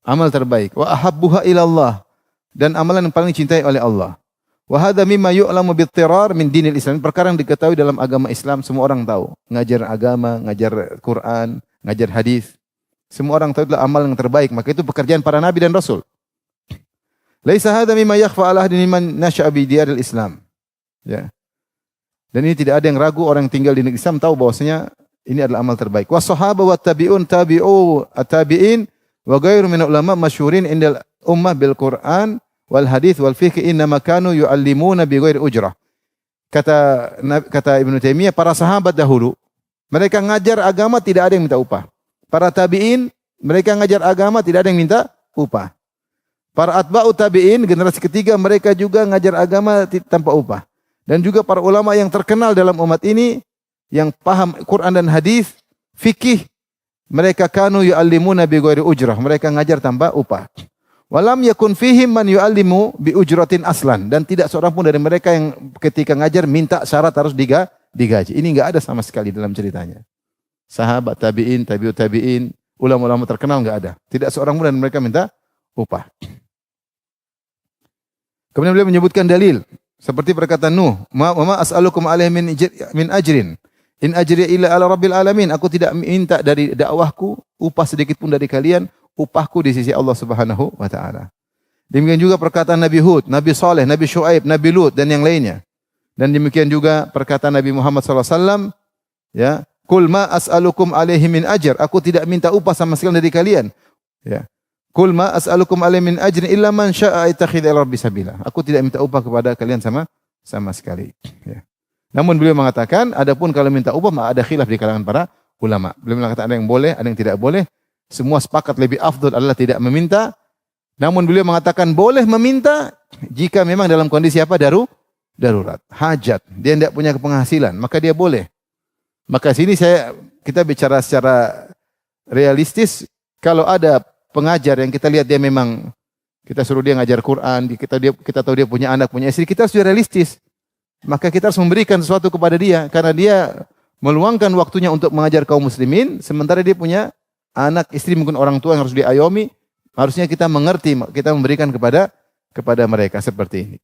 Amal terbaik. Wa ahabbuha ilallah, dan amalan yang paling dicintai oleh Allah. Wa hadza mimma yu'lamu bittirar min dinil Islam. Perkara yang diketahui dalam agama Islam, semua orang tahu. Ngajar agama, ngajar Quran, ngajar hadis. Semua orang tahu adalah amal yang terbaik. Maka itu pekerjaan para nabi dan rasul. Laisa hadza mimma yakhfa ala ahadin mimman nasha'a bi diyaril Islam. Ya. Dan ini tidak ada yang ragu, orang yang tinggal di negeri Islam tahu bahwasanya ini adalah amal terbaik. Wa sahaba wa tabi'un tabi'u at-tabi'in wa ghairu min ulama masyhurin indal ummah bil Qur'an wal hadis wal fiqh innama kanu yu'allimuna bi ghairi ujrah. Kata Ibnu Taimiyah, para sahabat dahulu mereka ngajar agama tidak ada yang minta upah. Para tabi'in mereka ngajar agama tidak ada yang minta upah. Para atba'u tabi'in generasi ketiga mereka juga ngajar agama tanpa upah. Dan juga para ulama yang terkenal dalam umat ini yang paham Quran dan hadis, fikih, mereka kanu yu'allimuna bi ghairi ujrah, mereka ngajar tanpa upah. Walam yakun fihim man yu'allimu bi ujratin aslan, dan tidak seorang pun dari mereka yang ketika ngajar minta syarat harus digaji. Ini enggak ada sama sekali dalam ceritanya. Sahabat tabi'in, tabi'ut tabi'in, ulama-ulama terkenal enggak ada. Tidak seorang pun dari mereka minta upah. Kemudian beliau menyebutkan dalil seperti perkataan Nuh, "Ma as'alukum alaihi min ajrin. In ajriya illa ala rabbil alamin." Aku tidak minta dari dakwahku upah sedikit pun dari kalian, upahku di sisi Allah Subhanahu wa taala. Demikian juga perkataan Nabi Hud, Nabi Saleh, Nabi Syuaib, Nabi Lut dan yang lainnya. Dan demikian juga perkataan Nabi Muhammad sallallahu alaihi wasallam, ya, "Qul ma as'alukum alaihi min ajr." Aku tidak minta upah sama sekali dari kalian. Ya. "Qul ma as'alukum alaihi min ajrin illa man syaa'a ittakhidha ila rabbi sabila." Aku tidak minta upah kepada kalian sama sekali. Ya. Namun beliau mengatakan, adapun kalau minta upah ada khilaf di kalangan para ulama. Beliau mengatakan ada yang boleh, ada yang tidak boleh. Semua sepakat lebih afdal adalah tidak meminta. Namun beliau mengatakan boleh meminta jika memang dalam kondisi apa? Darurat, hajat. Dia tidak punya penghasilan, maka dia boleh. Maka sini kita bicara secara realistis. Kalau ada pengajar yang kita lihat dia memang, kita suruh dia ngajar Quran, kita tahu dia punya anak, punya istri, kita sudah realistis. Maka kita harus memberikan sesuatu kepada dia, karena dia meluangkan waktunya untuk mengajar kaum muslimin, sementara dia punya anak, istri, mungkin orang tua yang harus diayomi. Harusnya kita mengerti, kita memberikan kepada mereka seperti ini.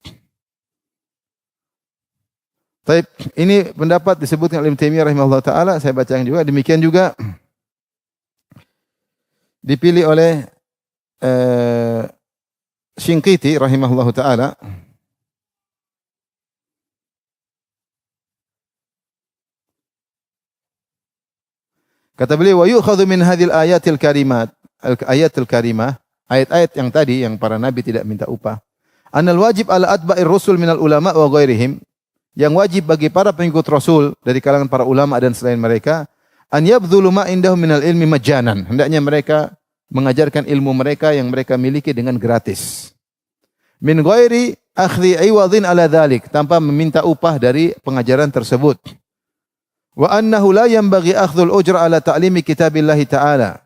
Baik, ini pendapat disebutkan oleh Ibnu Taimiyah rahimahullah taala, saya bacakan juga. Demikian juga dipilih oleh Shinqiti rahimahullah taala. Kata beliau, wa yu'khadhu min hadhil ayatil karimat, ayatul karimah, ayat-ayat yang tadi yang para nabi tidak minta upah. Anal wajib ala atba'ir rusul minal ulama wa ghairihim, yang wajib bagi para pengikut Rasul dari kalangan para ulama dan selain mereka, an yabdhulu ma indahum minal ilmi majanan. Hendaknya mereka mengajarkan ilmu mereka yang mereka miliki dengan gratis. Min ghairi akhdhi iwadhin ala dhalik, tanpa meminta upah dari pengajaran tersebut. Wa annahu la yanbaghi akhdhul ujra ala ta'limi kitabillahi ta'ala,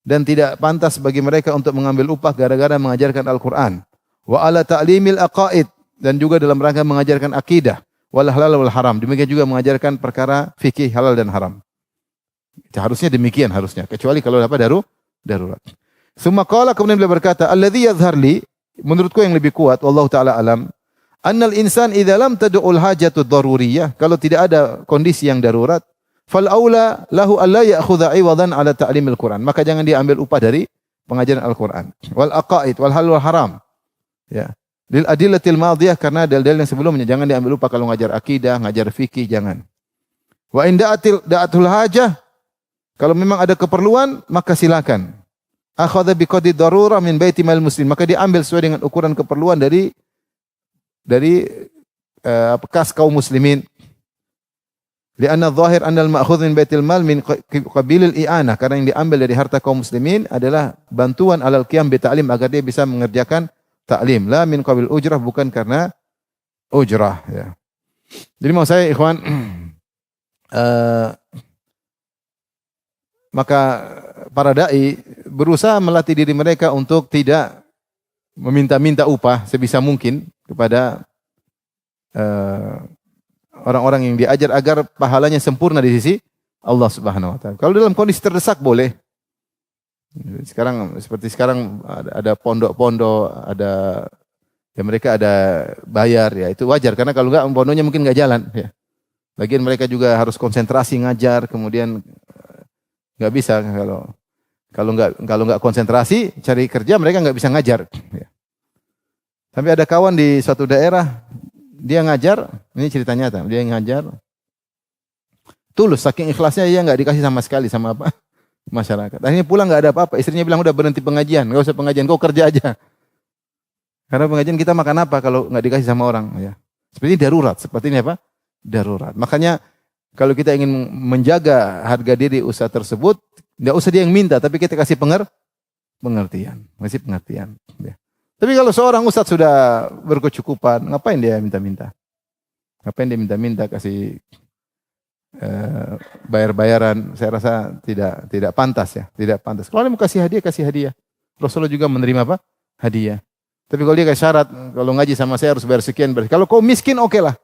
dan tidak pantas bagi mereka untuk mengambil upah gara-gara mengajarkan Al-Qur'an. Wa ala ta'limil aqaid, dan juga dalam rangka mengajarkan akidah, wal halal wal haram. Demikian juga mengajarkan perkara fikih halal dan haram. Harusnya demikian harusnya, kecuali kalau dapat darurat. Summa qala, kemudian beliau berkata, alladzi yadhhar li, menurutku yang lebih kuat, wallahu taala alam, annal insan idza lam tad'ul hajatu daruriyah, kalau tidak ada kondisi yang darurat, fal aula lahu alla ya'khudha 'iwadan 'ala ta'limil Quran. Maka jangan dia ambil upah dari pengajaran Al-Qur'an. Wal aqaid wal hal wal haram. Ya. Lil adillatil madhiyah, karena dalil-dalil yang sebelumnya, jangan diambil upah kalau ngajar akidah, ngajar fikih, jangan. Wa in da'atul hajah, kalau memang ada keperluan maka silakan. Akhadha biqadri darurah min baiti mal muslim, maka diambil sesuai dengan ukuran keperluan dari kas kaum muslimin. Lianna dhahir anna al-ma'khudh min baitil mal min qabilil i'anah, karena yang diambil dari harta kaum muslimin adalah bantuan alal qiyam bi ta'lim, agar dia bisa mengerjakan ta'lim, la min qabil ujrah, bukan karena ujrah, ya. Jadi mau saya ikhwan, maka para dai berusaha melatih diri mereka untuk tidak meminta-minta upah sebisa mungkin kepada orang-orang yang diajar, agar pahalanya sempurna di sisi Allah Subhanahu wa taala. Kalau dalam kondisi terdesak boleh. Seperti sekarang ada pondok-pondok, ada ya mereka ada bayar, ya itu wajar, karena kalau enggak pondoknya mungkin enggak jalan, ya. Bagian mereka juga harus konsentrasi ngajar, kemudian enggak bisa kalau enggak konsentrasi cari kerja, mereka enggak bisa ngajar, ya. Tapi ada kawan di suatu daerah, dia ngajar, ini cerita nyata, dia ngajar tulus, saking ikhlasnya dia enggak dikasih sama sekali sama apa? Masyarakat. Akhirnya pulang enggak ada apa-apa. Istrinya bilang udah berhenti pengajian, enggak usah pengajian, kau kerja aja. Karena pengajian kita makan apa kalau enggak dikasih sama orang, ya. Seperti ini darurat, seperti ini apa? Darurat. Makanya kalau kita ingin menjaga harga diri usaha tersebut, enggak usah dia yang minta, tapi kita kasih pengertian, kasih pengertian, ya. Tapi kalau seorang ustaz sudah berkecukupan, ngapain dia minta-minta? Ngapain dia minta-minta kasih bayar-bayaran? Saya rasa tidak pantas, ya, tidak pantas. Kalau dia mau kasih hadiah. Rasulullah juga menerima apa? Hadiah. Tapi kalau dia kayak syarat, kalau ngaji sama saya harus bayar sekian. Kalau kau miskin, oke lah.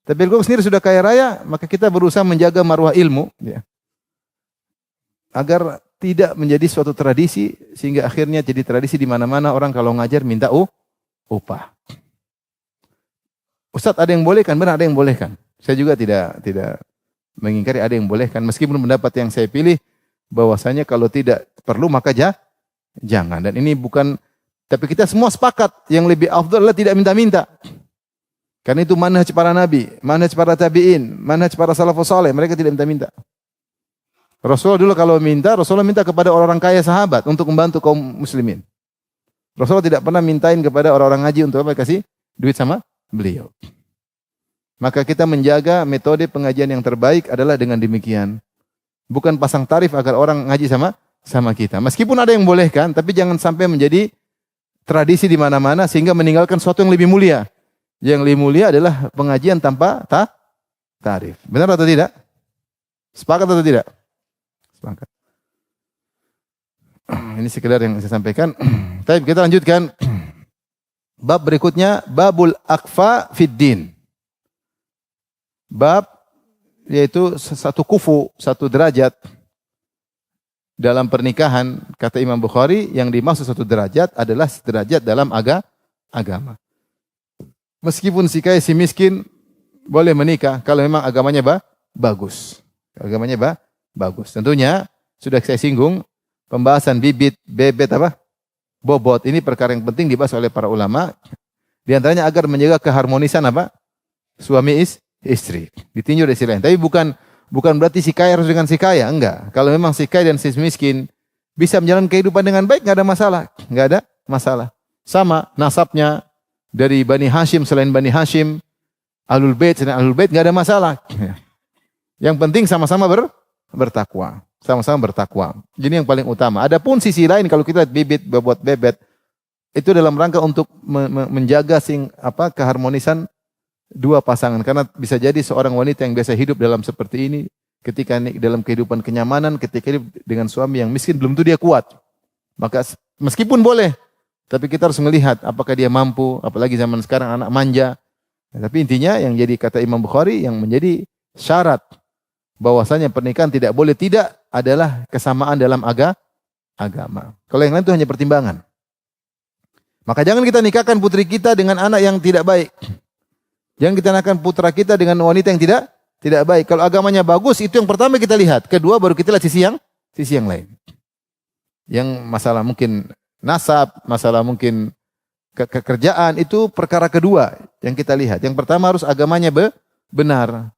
Tapi kalau kau sendiri sudah kaya raya, maka kita berusaha menjaga marwah ilmu, ya, agar tidak menjadi suatu tradisi, sehingga akhirnya jadi tradisi di mana-mana orang kalau ngajar minta upah. Ustaz, ada yang bolehkan? Benar, ada yang bolehkan. Saya juga tidak mengingkari ada yang bolehkan, meskipun pendapat yang saya pilih bahwasanya kalau tidak perlu maka jangan. Dan ini bukan, tapi kita semua sepakat yang lebih afdal adalah tidak minta-minta. Karena itu manhaj para nabi, manhaj para tabi'in, manhaj para salafus saleh, mereka tidak minta-minta. Rasulullah dulu kalau minta, Rasulullah minta kepada orang-orang kaya sahabat untuk membantu kaum muslimin. Rasulullah tidak pernah mintain kepada orang-orang ngaji untuk apa? Kasih duit sama beliau. Maka kita menjaga metode pengajian yang terbaik adalah dengan demikian. Bukan pasang tarif agar orang ngaji sama kita. Meskipun ada yang bolehkan, tapi jangan sampai menjadi tradisi di mana-mana sehingga meninggalkan sesuatu yang lebih mulia. Yang lebih mulia adalah pengajian tanpa tarif. Benar atau tidak? Sepakat atau tidak? Sepakat. Ini sekedar yang saya sampaikan. Tapi kita lanjutkan. Bab berikutnya, babul akfa fid din. Bab yaitu satu kufu, satu derajat dalam pernikahan. Kata Imam Bukhari, yang dimaksud satu derajat adalah derajat dalam agama. Meskipun si kaya si miskin boleh menikah kalau memang agamanya bagus. Agamanya bagus. Tentunya sudah saya singgung pembahasan bibit, bebet apa? Bobot. Ini perkara yang penting dibahas oleh para ulama. Di antaranya agar menjaga keharmonisan apa? Suami istri. Ditinjau dari sisi lain. Tapi bukan berarti si kaya harus dengan si kaya. Enggak. Kalau memang si kaya dan si miskin bisa menjalani kehidupan dengan baik, enggak ada masalah. Enggak ada masalah. Sama nasabnya dari Bani Hashim, selain Bani Hashim, Ahlul Bait, selain Ahlul Bait, enggak ada masalah. Yang penting sama-sama bertakwa. Sama-sama bertakwa. Ini yang paling utama. Adapun sisi lain kalau kita lihat bibit, bebet, itu dalam rangka untuk menjaga keharmonisan dua pasangan. Karena bisa jadi seorang wanita yang biasa hidup dalam seperti ini, ketika dalam kehidupan kenyamanan, ketika hidup dengan suami yang miskin, belum tentu dia kuat. Maka meskipun boleh, tapi kita harus melihat apakah dia mampu, apalagi zaman sekarang anak manja. Tapi intinya yang jadi kata Imam Bukhari, yang menjadi syarat bahwasanya pernikahan tidak boleh tidak adalah kesamaan dalam agama. Kalau yang lain itu hanya pertimbangan. Maka jangan kita nikahkan putri kita dengan anak yang tidak baik. Jangan kita nikahkan putra kita dengan wanita yang tidak baik. Kalau agamanya bagus, itu yang pertama kita lihat. Kedua baru kita lihat sisi yang lain. Yang masalah mungkin nasab, masalah mungkin kekerjaan, itu perkara kedua yang kita lihat. Yang pertama harus agamanya benar.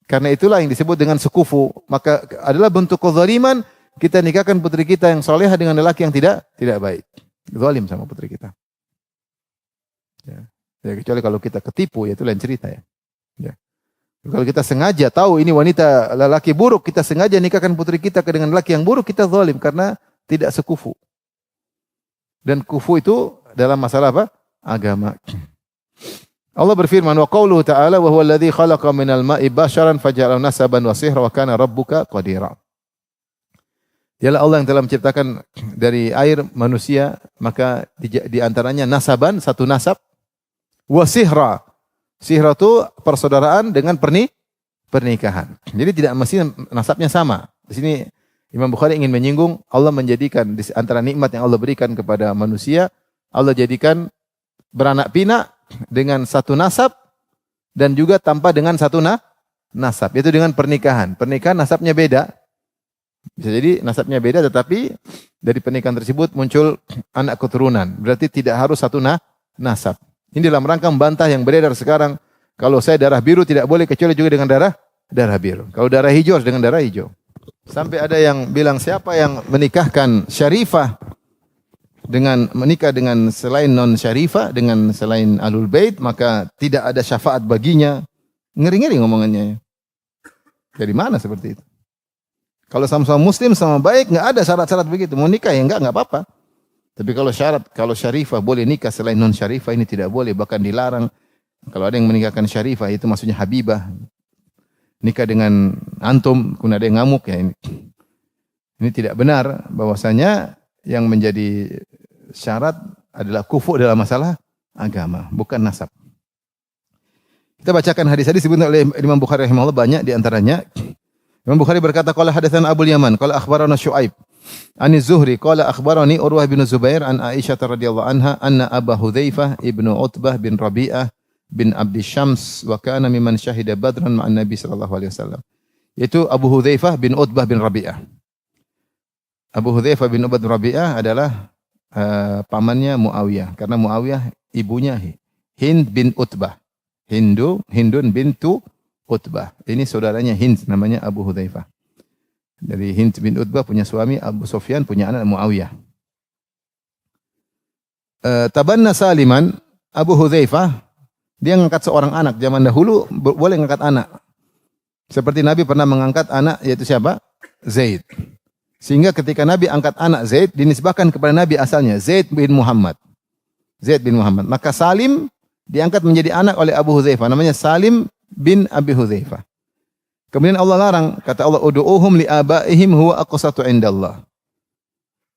Karena itulah yang disebut dengan sekufu. Maka adalah bentuk kezaliman kita nikahkan putri kita yang solehah dengan lelaki yang tidak baik. Zalim sama putri kita. Ya. Ya, kecuali kalau kita ketipu, ya itu lain cerita ya. Ya. Kalau kita sengaja tahu ini wanita lelaki buruk, kita sengaja nikahkan putri kita dengan lelaki yang buruk, kita zalim karena tidak sekufu. Dan kufu itu dalam masalah apa? Agama. Allah berfirman, wa qauluhu ta'ala wa huwa alladhi khalaqa minal ma'i basharan faja'alahu nasaban wa sihra wa kana rabbuka qadira. Dialah Allah yang telah menciptakan dari air manusia, maka di antaranya nasaban, satu nasab, wa sihra. Sihra itu persaudaraan dengan pernikahan. Jadi tidak mesti nasabnya sama. Di sini Imam Bukhari ingin menyinggung Allah menjadikan di antara nikmat yang Allah berikan kepada manusia, Allah jadikan beranak pinak dengan satu nasab dan juga tanpa dengan satu nasab, yaitu dengan pernikahan. Pernikahan nasabnya beda. Bisa jadi nasabnya beda tetapi dari pernikahan tersebut muncul anak keturunan. Berarti tidak harus satu nasab. Ini dalam rangka membantah yang beredar sekarang. Kalau saya darah biru tidak boleh kecuali juga dengan darah biru. Kalau darah hijau harus dengan darah hijau. Sampai ada yang bilang siapa yang menikahkan syarifah dengan menikah dengan selain non syarifah, dengan selain ahlul bait, maka tidak ada syafaat baginya. Ngeri-ngeri ngomongannya. Dari mana seperti itu? Kalau sama-sama muslim sama baik, enggak ada syarat-syarat begitu. Mau nikah ya enggak apa-apa. Tapi kalau syarat, kalau syarifah boleh nikah selain non syarifah, ini tidak boleh, bahkan dilarang. Kalau ada yang menikahkan syarifah itu maksudnya habibah. Nikah dengan antum, kemudian ada yang ngamuk ya ini. Ini tidak benar bahwasanya yang menjadi syarat adalah kufu dalam masalah agama, bukan nasab. Kita bacakan hadis-hadis disebutkan oleh Imam Bukhari rahimahullah banyak di antaranya. Imam Bukhari berkata qala hadatsana Abu Yaman qala akhbarana Syuaib an Az-Zuhri qala akhbarani Urwah bin Zubair an Aisyah radhiyallahu anha anna Abu Hudzaifah ibnu Utbah bin Rabi'ah bin Abdi Syams wa kana mimman syahida Badran ma'an Nabi sallallahu alaihi wasallam. Yaitu Abu Hudzaifah bin Utbah bin Rabi'ah. Abu Hudzaifah bin Utbah bin Rabi'ah adalah pamannya Muawiyah karena Muawiyah ibunya Hind bin Utbah. Hindun bintu Utbah. Ini saudaranya Hind namanya Abu Hudzaifah. Dari Hind bin Utbah punya suami Abu Sufyan, punya anak Muawiyah. Tabanna Saliman, Abu Hudzaifah dia mengangkat seorang anak. Zaman dahulu boleh mengangkat anak. Seperti Nabi pernah mengangkat anak yaitu siapa? Zaid. Sehingga ketika Nabi angkat anak Zaid dinisbahkan kepada Nabi asalnya Zaid bin Muhammad. Zaid bin Muhammad. Maka Salim diangkat menjadi anak oleh Abu Hudzaifah namanya Salim bin Abi Hudzaifah. Kemudian Allah larang, kata Allah, ud'uuhum li abaihim huwa aqsatu indallah.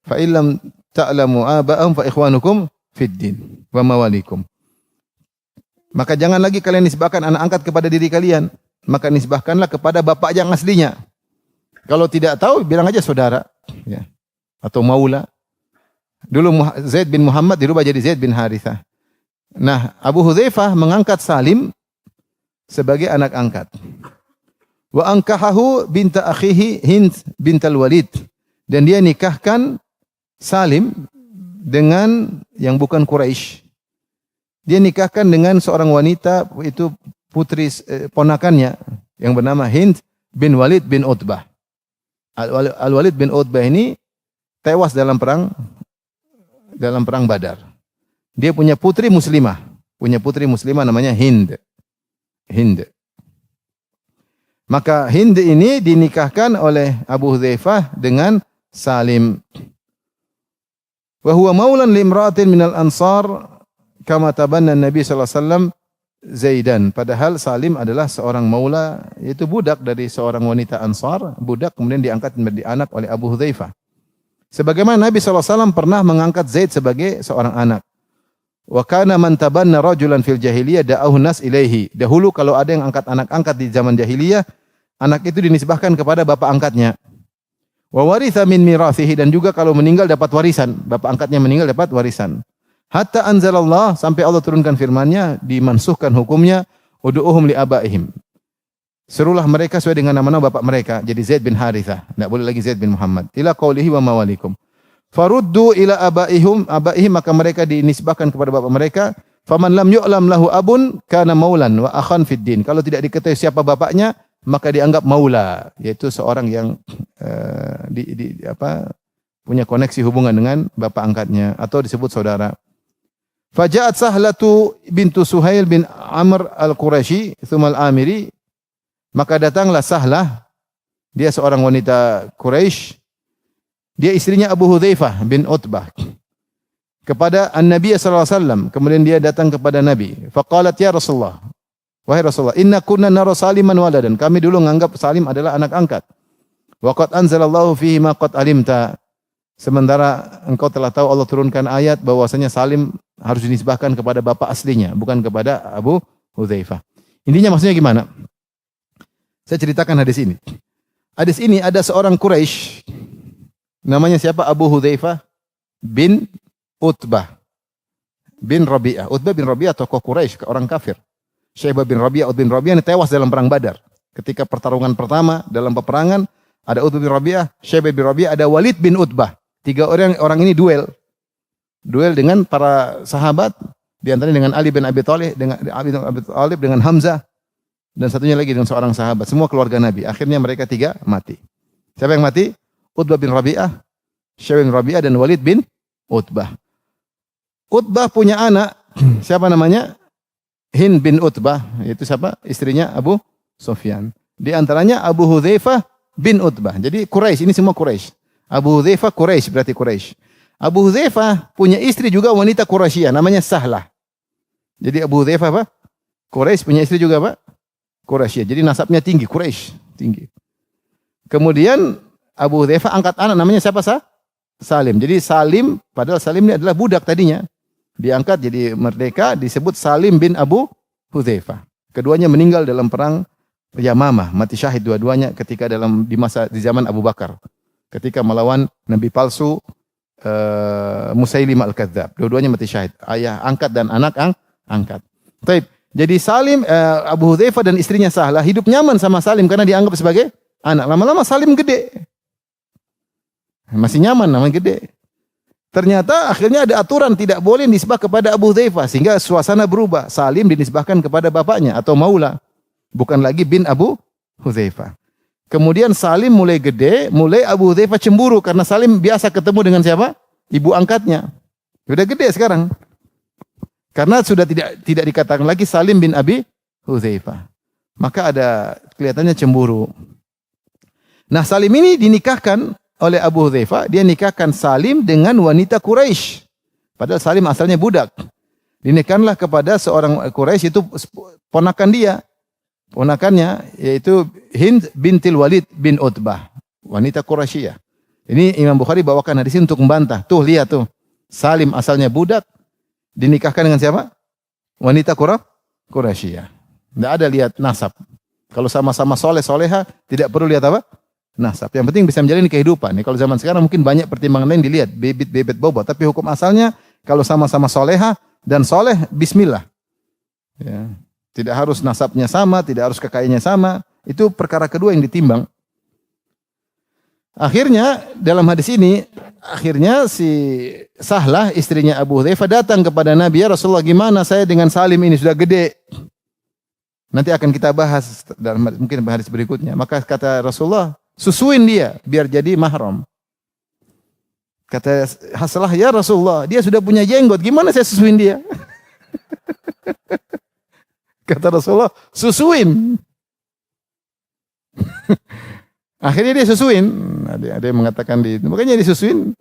Fa illam ta'lamu aba'ahum fa ikhwanukum fid din wa mawalikum. Maka jangan lagi kalian nisbahkan anak angkat kepada diri kalian, maka nisbahkanlah kepada bapak yang aslinya. Kalau tidak tahu bilang aja saudara, ya. Atau maula. Dulu Zaid bin Muhammad dirubah jadi Zaid bin Harithah. Nah, Abu Hudzaifah mengangkat Salim sebagai anak angkat. Wa ankahahu binta akhihi Hind bintal Walid. Dan dia nikahkan Salim dengan yang bukan Quraisy. Dia nikahkan dengan seorang wanita itu putri ponakannya yang bernama Hind bin Walid bin Utbah. Al-Walid bin Utbah ini tewas dalam perang Badar. Dia punya putri muslimah namanya Hind. Maka Hind ini dinikahkan oleh Abu Hudzaifah dengan Salim. Wa huwa maulan limra'atin minal ansar kama tabanna Nabi sallallahu alaihi wasallam Zaidan. Padahal Salim adalah seorang maula, yaitu budak dari seorang wanita Ansar, budak kemudian diangkat menjadi anak oleh Abu Hudzaifah. Sebagaimana Nabi sallallahu alaihi wasallam pernah mengangkat Zaid sebagai seorang anak. Wa kana man tabanna rajulan fil jahiliyah da'ahu nas ilaihi. Dahulu kalau ada yang angkat anak angkat di zaman jahiliyah, anak itu dinisbahkan kepada bapak angkatnya. Wa waritha min mirathihi, dan juga kalau meninggal dapat warisan, bapak angkatnya meninggal dapat warisan. Hatta anzalallah, sampai Allah turunkan firman-Nya, dimansuhkan hukumnya, ud'uhum li abaihim. Serulah mereka sesuai dengan nama-nama bapak mereka. Jadi Zaid bin Harithah, tidak boleh lagi Zaid bin Muhammad. Ila qaulihi wa mawalikum. Faruddu ila abaihim, maka mereka dinisbahkan kepada bapak mereka. Faman lam yu'lam lahu abun kana maulan wa akhan fid din. Kalau tidak diketahui siapa bapaknya, maka dianggap maula, yaitu seorang yang punya koneksi hubungan dengan bapak angkatnya atau disebut saudara. Faja'at Sahlatu bintu Suhail bin Amr al-Qurashi, thumma al-Amiri. Maka datanglah Sahlah, dia seorang wanita Quraisy. Dia istrinya Abu Hudzaifah bin Utbah. Kepada An-Nabi sallallahu alaihi wasallam, kemudian dia datang kepada Nabi. Faqalat ya Rasulullah, wahai Rasulullah, inna kunna nara Saliman waladan. Kami dulu menganggap Salim adalah anak angkat. Wa qad anzalallahu fihi ma qad alimta. Sementara engkau telah tahu Allah turunkan ayat bahwasanya Salim harus dinisbahkan kepada bapak aslinya, bukan kepada Abu Hudzaifah. Intinya maksudnya gimana? Saya ceritakan hadis ini. Hadis ini ada seorang Quraisy, namanya siapa? Abu Hudzaifah bin Utbah bin Rabi'ah. Utbah bin Rabi'ah tokoh Quraisy, orang kafir. Syaibah bin Rabi'ah, Utbah bin Rabi'ah ini tewas dalam perang Badar. Ketika pertarungan pertama dalam peperangan, ada Utbah bin Rabi'ah, Syaibah bin Rabi'ah, ada Walid bin Utbah. Tiga orang ini duel dengan para sahabat, di antaranya dengan Ali bin Abi Thalib, dengan Hamzah, dan satunya lagi dengan seorang sahabat. Semua keluarga Nabi. Akhirnya mereka tiga mati. Siapa yang mati? Utbah bin Rabi'ah, Syaibah bin Rabi'ah, dan Walid bin Utbah. Utbah punya anak, siapa namanya? Hind bin Utbah, yaitu siapa? Istrinya Abu Sufyan. Di antaranya Abu Hudzaifah bin Utbah. Jadi Quraisy, ini semua Quraisy. Abu Hudzaifah Quraisy, berarti Quraisy. Abu Hudzaifah punya istri juga wanita Quraisyah, namanya Sahlah. Jadi Abu Hudzaifah apa? Quraisy, punya istri juga apa? Quraisyah. Jadi nasabnya tinggi, Quraisy, tinggi. Kemudian Abu Hudzaifah angkat anak, namanya siapa? Salim. Jadi Salim, padahal Salim ini adalah budak tadinya. Diangkat jadi merdeka, disebut Salim bin Abu Hudzaifah. Keduanya meninggal dalam perang Yamamah, mati syahid dua-duanya ketika di zaman Abu Bakar. Ketika melawan nabi palsu Musailimah al-Kadzdzab. Dua-duanya mati syahid. Ayah angkat dan anak angkat. Baik. Jadi Salim, Abu Hudzaifah dan istrinya Sahlah hidup nyaman sama Salim karena dianggap sebagai anak. Lama-lama Salim gede. Masih nyaman, namanya gede. Ternyata akhirnya ada aturan tidak boleh nisbah kepada Abu Hudzaifah, sehingga suasana berubah. Salim dinisbahkan kepada bapaknya atau maula, bukan lagi bin Abu Hudzaifah. Kemudian Salim mulai gede, mulai Abu Hudzaifah cemburu karena Salim biasa ketemu dengan siapa? Ibu angkatnya. Sudah gede sekarang. Karena sudah tidak dikatakan lagi Salim bin Abi Hudzaifah. Maka ada kelihatannya cemburu. Nah, Salim ini dinikahkan oleh Abu Hudzaifah, dia nikahkan Salim dengan wanita Quraisy. Padahal Salim asalnya budak. Dinikahkanlah kepada seorang Quraisy, itu ponakan dia. Ponakannya yaitu Hind bintil Walid bin Utbah, wanita Quraisyah. Ini Imam Bukhari bawakan hadis ini untuk membantah. Tuh lihat tuh. Salim asalnya budak, dinikahkan dengan siapa? Wanita Quraisyah. Tidak ada lihat nasab. Kalau sama-sama soleh soleha, tidak perlu lihat apa? Nasab. Yang penting bisa menjalani kehidupan. Kalau zaman sekarang mungkin banyak pertimbangan lain dilihat, bebet bobot. Tapi hukum asalnya kalau sama-sama soleha dan soleh, bismillah. Ya. Tidak harus nasabnya sama, tidak harus kekayaannya sama. Itu perkara kedua yang ditimbang. Akhirnya dalam hadis ini, akhirnya si Sahlah istrinya Abu Hudzaifah datang kepada Nabi, ya Rasulullah, gimana saya dengan Salim ini sudah gede. Nanti akan kita bahas dalam mungkin hadis berikutnya. Maka kata Rasulullah, susuin dia biar jadi mahram. Kata Sahlah, ya Rasulullah, dia sudah punya jenggot, gimana saya susuin dia? Kata Rasulullah, susuin. Akhirnya dia susuin. Ada yang mengatakan makanya disusuin.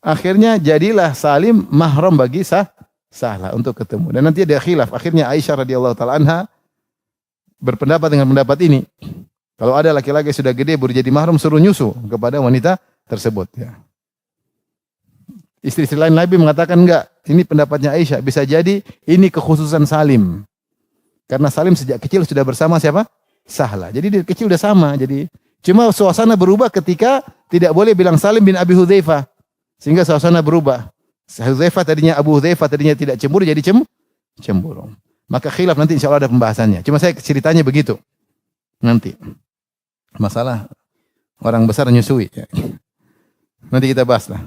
Akhirnya jadilah Salim mahram bagi Sahlah untuk ketemu. Dan nanti ada khilaf. Akhirnya Aisyah radhiyallahu taala anha berpendapat dengan pendapat ini. Kalau ada laki-laki sudah gede baru jadi mahram, suruh nyusu kepada wanita tersebut. Ya. Istri-istri lain Nabi mengatakan enggak. Ini pendapatnya Aisyah. Bisa jadi ini kekhususan Salim. Karena Salim sejak kecil sudah bersama siapa? Sahlah. Jadi dari kecil sudah sama. Jadi cuma suasana berubah ketika tidak boleh bilang Salim bin Abi Hudzaifah. Sehingga suasana berubah. Hudzaifah tadinya Abu Hudzaifah tadinya tidak cemburu jadi cemburu. Maka khilaf nanti insyaallah ada pembahasannya. Cuma saya ceritanya begitu. Nanti masalah orang besar nyusui. Nanti kita bahas lah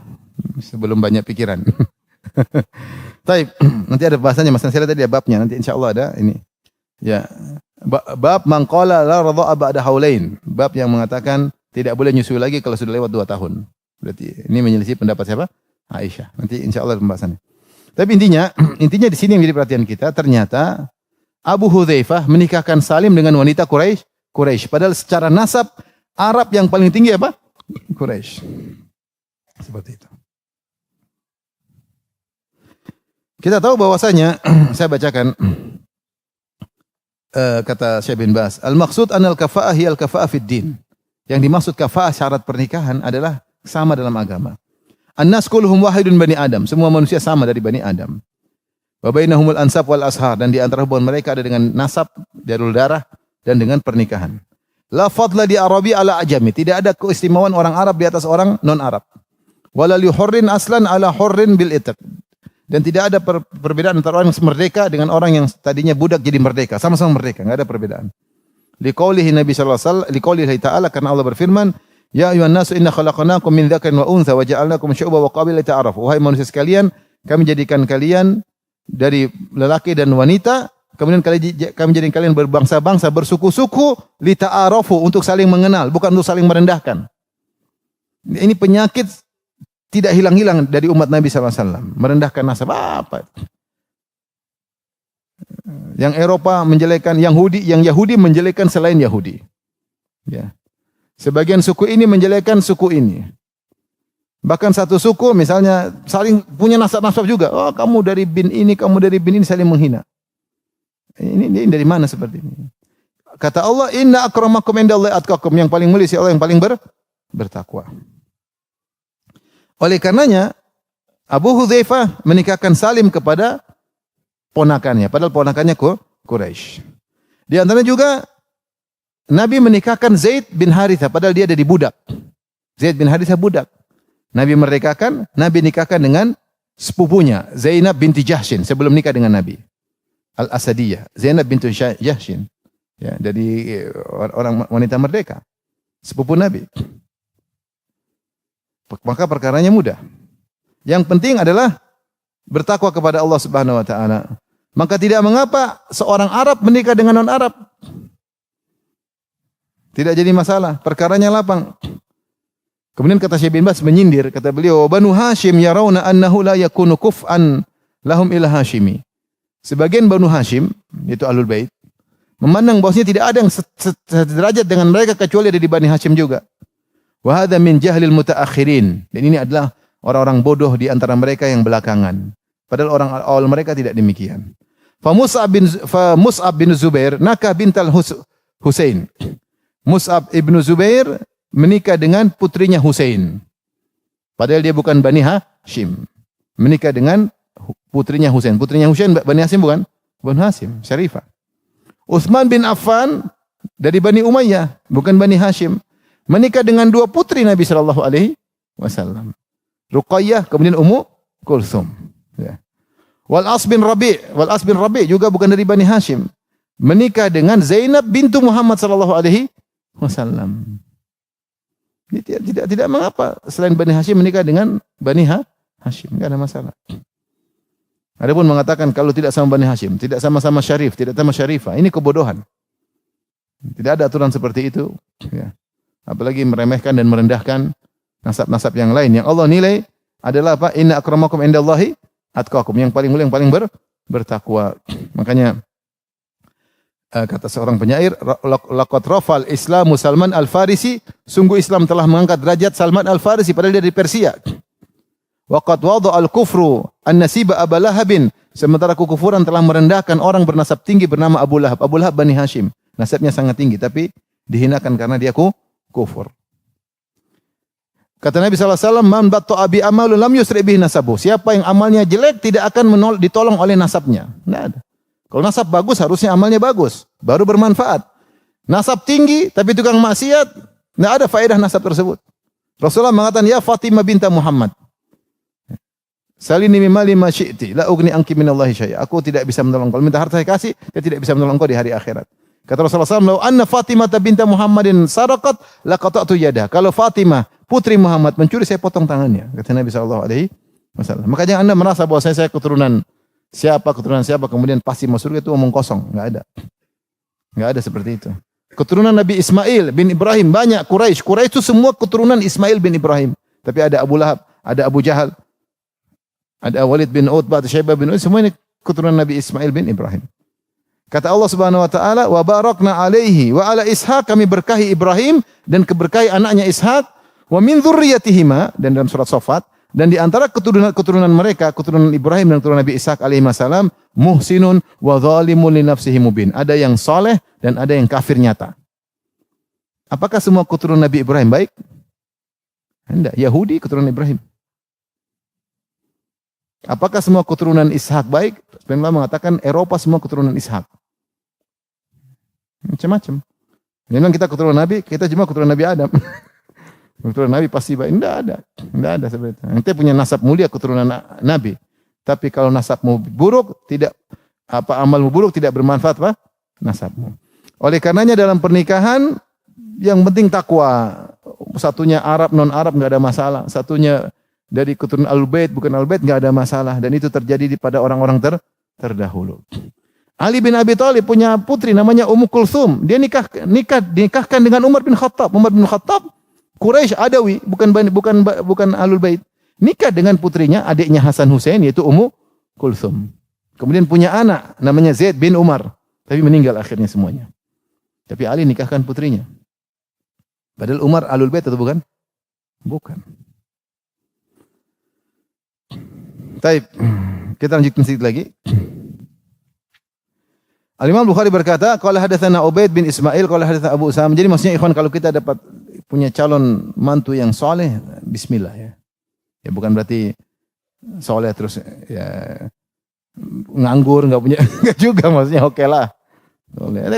sebelum banyak pikiran. Baik, nanti ada bahasanya Mas Nasir tadi ada babnya. Nanti insyaallah ada ini. Ya. Bab man qala la radha'a ba'da haulain. Bab yang mengatakan tidak boleh nyusui lagi kalau sudah lewat 2 tahun. Berarti ini menyelisih pendapat siapa? Aisyah. Nanti insyaallah pembahasannya. Tapi intinya di sini yang menjadi perhatian kita, ternyata Abu Hudzaifah menikahkan Salim dengan wanita Quraisy. Padahal secara nasab Arab yang paling tinggi apa? Quraisy. Seperti itu. Kita tahu bahwasanya saya bacakan kata Syekh bin Baz, al-maqsud anal kafa'ah hiya al-kafa'ah fid din. Yang dimaksud kafa'ah syarat pernikahan adalah sama dalam agama. An-nas kulluhum wahidun bani Adam. Semua manusia sama dari bani Adam. Wa bainahumul ansab wal ashar, dan di antara hubungan mereka ada dengan nasab, jalur darah dan dengan pernikahan. La fadla di Arabi ala ajami. Tidak ada keistimewaan orang Arab di atas orang non-Arab. Wala li hurrin aslan ala hurrin bil itaq. Dan tidak ada perbedaan antara orang yang merdeka dengan orang yang tadinya budak jadi merdeka. Sama-sama merdeka, enggak ada perbedaan. Liqaulihi Nabi sallallahu alaihi wasallam, liqaulihi ta'ala, karena Allah berfirman, ya ayuhan nasu inna khalaqnakum min dzakarin wa untha wa ja'alnakum syu'uban wa qabaila lita'arafu. Wahai manusia sekalian, kami jadikan kalian dari lelaki dan wanita, kemudian kami jadikan kalian berbangsa-bangsa, bersuku-suku, lita'arafu, untuk saling mengenal, bukan untuk saling merendahkan. Ini penyakit tidak hilang-hilang dari umat Nabi sallallahu alaihi wasallam, merendahkan nasab apa? Yang Eropa menjelekan yang Yahudi menjelekan selain Yahudi. Ya. Sebagian suku ini menjelekan suku ini. Bahkan satu suku misalnya saling punya nasab-nasab juga. Oh, kamu dari bin ini, kamu dari bin ini, saling menghina. Ini dari mana seperti ini? Kata Allah, inna akramakum indallahi atqakum, yang paling mulia si Allah yang paling bertakwa. Oleh karenanya Abu Hudzaifah menikahkan Salim kepada ponakannya, padahal ponakannya Quraisy. Di antaranya juga Nabi menikahkan Zaid bin Harithah, padahal dia ada di budak. Zaid bin Harithah budak. Nabi merdekakan, Nabi nikahkan dengan sepupunya, Zainab binti Jahshin, sebelum nikah dengan Nabi. Al-Asadiyah, Zainab binti Jahshin. Ya, dari orang wanita merdeka. Sepupu Nabi. Maka perkaranya mudah. Yang penting adalah bertakwa kepada Allah Subhanahu wa taala. Maka tidak mengapa seorang Arab menikah dengan non-Arab. Tidak jadi masalah, perkaranya lapang. Kemudian kata Syekh bin Baz menyindir, kata beliau, Banu Hashim yarawna annahu la yakunu kuf'an lahum ila Hashimi. Sebagian Banu Hashim, yaitu Ahlul Bait, memandang bahwasanya tidak ada yang sederajat dengan mereka kecuali ada di Bani Hashim juga. Wa hadza min jahlil mutaakhirin. Dan ini adalah orang-orang bodoh di antara mereka yang belakangan. Padahal orang awal mereka tidak demikian. Fa Mus'ab bin Zubair nakah bintal Husain. Mus'ab ibnu Zubair menikah dengan putrinya Husain. Padahal dia bukan Bani Hashim. Menikah dengan putrinya Husain. Putrinya Husain Bani Hashim bukan? Bani Hashim, Syarifah. Utsman bin Affan dari Bani Umayyah, bukan Bani Hashim. Menikah dengan 2 putri Nabi sallallahu alaihi wasallam. Ruqayyah, kemudian Ummu Kulthum. Ya. Wal As bin Rabi' juga bukan dari Bani Hashim. Menikah dengan Zainab bintu Muhammad sallallahu alaihi wasallam. Tidak mengapa selain Bani Hashim menikah dengan Bani Hashim, enggak ada masalah. Adapun mengatakan kalau tidak sama Bani Hashim, tidak sama-sama syarif, tidak sama syarifah, ini kebodohan. Tidak ada aturan seperti itu, ya. Apalagi meremehkan dan merendahkan nasab-nasab yang lain yang Allah nilai adalah apa? Inna akramakum indallahi atqakum, yang paling mulia, yang paling bertakwa. Makanya kata seorang penyair, laqad rafal Islamu Salman Al-Farisi, sungguh Islam telah mengangkat derajat Salman Al-Farisi, padahal dia dari Persia. Wa qad wada al-kufru an-nasiba Abu Lahabin, sementara kekufuran telah merendahkan orang bernasab tinggi bernama Abu Lahab. Abu Lahab Bani Hashim, nasabnya sangat tinggi tapi dihinakan karena dia kufur. Kata Nabi SAW, man batta'a bi amalun lam yusri bihi nasabu. Siapa yang amalnya jelek tidak akan ditolong oleh nasabnya. Tidak ada. Kalau nasab bagus harusnya amalnya bagus, baru bermanfaat. Nasab tinggi tapi tukang maksiat, tidak ada faedah nasab tersebut. Rasulullah mengatakan, ya Fatimah binta Muhammad. Salini mimma lima syi'ti, la ugni anki minallahi syai'a. Aku tidak bisa menolong kau. Minta harta saya kasih, dia tidak bisa menolong kau di hari akhirat. Kata Rasulullah SAW, "Lau anna Fatimah binta Muhammadin saraqat, laqata'tu yadah." Kalau Fatimah putri Muhammad mencuri, saya potong tangannya. Kata Nabi SAW. Makanya Anda merasa bahwa saya keturunan siapa, kemudian pasti masuk surga, itu omong kosong. Enggak ada seperti itu. Keturunan Nabi Ismail bin Ibrahim banyak. Quraisy itu semua keturunan Ismail bin Ibrahim. Tapi ada Abu Lahab, ada Abu Jahal, ada Walid bin Utbah, ada Syaibah bin Utbah, semua ini keturunan Nabi Ismail bin Ibrahim. Kata Allah Subhanahu wa taala, "Wa barakna alaihi wa ala Ishaq," kami berkahi Ibrahim dan keberkahi anaknya Ishaq, "wa min dzurriyyatihima," dan dalam surat Shaffat, dan di antara keturunan mereka, keturunan Ibrahim dan keturunan Nabi Ishaq alaihi salam, "muhsinun wa zalimun li nafsihi mubin." Ada yang saleh dan ada yang kafir nyata. Apakah semua keturunan Nabi Ibrahim baik? Tidak. Yahudi keturunan Ibrahim. Apakah semua keturunan Ishak baik? Sebenarnya mengatakan Eropa semua keturunan Ishak. Macam-macam. Memang kita keturunan Nabi, kita cuma keturunan Nabi Adam. Keturunan Nabi pasti baik. Tidak ada sebenarnya. Kita punya nasab mulia keturunan Nabi. Tapi kalau nasabmu buruk, amalmu buruk tidak bermanfaat nasabmu. Oleh karenanya dalam pernikahan yang penting takwa. Satunya Arab, non Arab enggak ada masalah. Satunya dari keturunan Al-Bait, bukan Al-Bait, enggak ada masalah. Dan itu terjadi pada orang-orang terdahulu. Ali bin Abi Thalib punya putri namanya Ummu Kulthum. Dia nikahkan dengan Umar bin Khattab. Umar bin Khattab Quraisy Adawi, bukan Ahlul Bait. Nikah dengan putrinya, adiknya Hasan Hussein, yaitu Ummu Kulthum. Kemudian punya anak namanya Zaid bin Umar, tapi meninggal akhirnya semuanya. Tapi Ali nikahkan putrinya. Padahal Umar Ahlul Bait atau bukan? Bukan. Baik, kita lanjutkan sedikit lagi. Al-Imam Bukhari berkata, qala hadatsana Ubaid bin Ismail, qala hadatsana Abu Usama. Jadi maksudnya ikhwan, kalau kita dapat punya calon mantu yang soleh, bismillah ya. Ya bukan berarti soleh terus ya nganggur, enggak punya, enggak juga maksudnya, oke lah.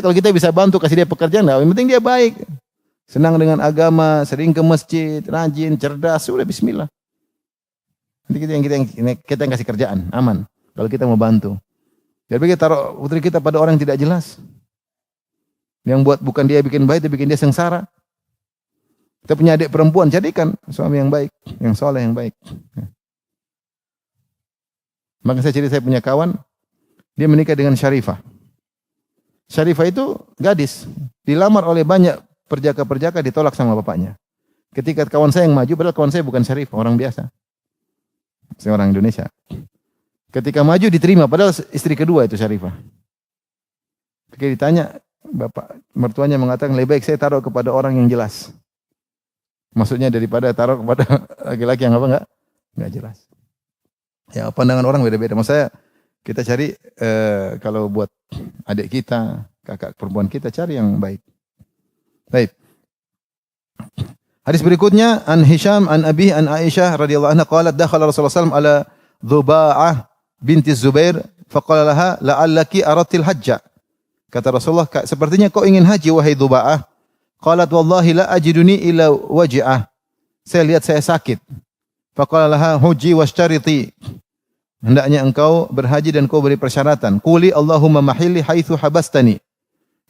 Kalau kita bisa bantu kasih dia pekerjaan, yang penting dia baik. Senang dengan agama, sering ke masjid, rajin, cerdas, sudah bismillah. Nanti kita yang kasih kerjaan, aman. Kalau kita mau bantu. Jadi kita taruh putri kita pada orang yang tidak jelas. Yang buat bukan dia bikin baik, dia bikin dia sengsara. Kita punya adik perempuan, jadikan suami yang baik, yang soleh, yang baik. Maka saya punya kawan, dia menikah dengan Syarifah. Syarifah itu gadis, dilamar oleh banyak perjaka-perjaka, ditolak sama bapaknya. Ketika kawan saya yang maju, padahal kawan saya bukan Syarifah, orang biasa. Saya orang Indonesia. Ketika maju diterima, padahal istri kedua itu Syarifah. Ketika ditanya, bapak mertuanya mengatakan, lebih baik saya taruh kepada orang yang jelas. Maksudnya daripada taruh kepada laki-laki yang enggak jelas. Ya pandangan orang beda-beda. Maksudnya kita cari kalau buat adik kita, kakak perempuan kita, cari yang baik. Baik. Hadis berikutnya, an Hisham an Abi an Aisyah radhiyallahu anha qalat dakhala Rasulullah sallallahu alaihi wasallam ala Dhuba'ah binti Zubair faqala laha la'allaki aratil hajja. Kata Rasulullah, sepertinya kau ingin haji wahai Dhuba'ah. Qalat wallahi la ajiduni ila waj'ah. Saya lihat saya sakit. Faqala laha huji washtariti. Hendaknya engkau berhaji dan kau beri persyaratan. Quli Allahumma mahilli haitsu habastani.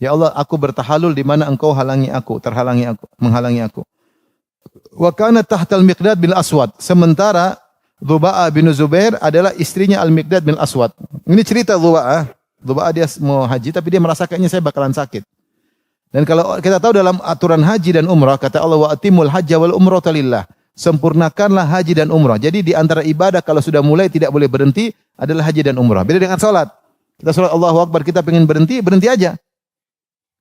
Ya Allah, aku bertahalul di mana engkau menghalangi aku. Wa kana tahtal Miqdad bin Aswad. Sementara Dhuba'ah bin Zubair adalah istrinya Al-Miqdad bin Aswad. Ini cerita Dhuba'ah. Dhuba'ah dia mau haji tapi dia merasa kayaknya saya bakalan sakit. Dan kalau kita tahu dalam aturan haji dan umrah, kata Allah, wa atimul hajja wal umrata lillah. Sempurnakanlah haji dan umrah. Jadi di antara ibadah kalau sudah mulai tidak boleh berhenti adalah haji dan umrah. Beda dengan salat. Kita salat Allahu Akbar, kita pengen berhenti aja.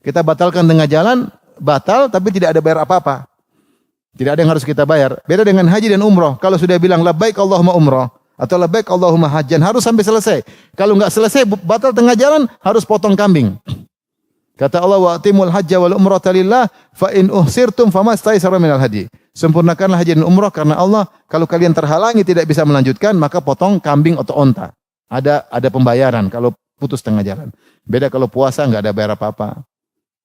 Kita batalkan tengah jalan, batal tapi tidak ada bayar apa-apa. Tidak ada yang harus kita bayar. Beda dengan haji dan umrah. Kalau sudah bilang labbaik Allahumma umrah atau labbaik Allahumma hajjan, harus sampai selesai. Kalau enggak selesai, batal tengah jalan, harus potong kambing. Kata Allah, wa atimul hajja wal umrata lillah fa in uhsirtum famastaysara minal hadi. Sempurnakanlah haji dan umrah karena Allah. Kalau kalian terhalangi tidak bisa melanjutkan, maka potong kambing atau onta. Ada pembayaran kalau putus tengah jalan. Beda kalau puasa enggak ada bayar apa-apa.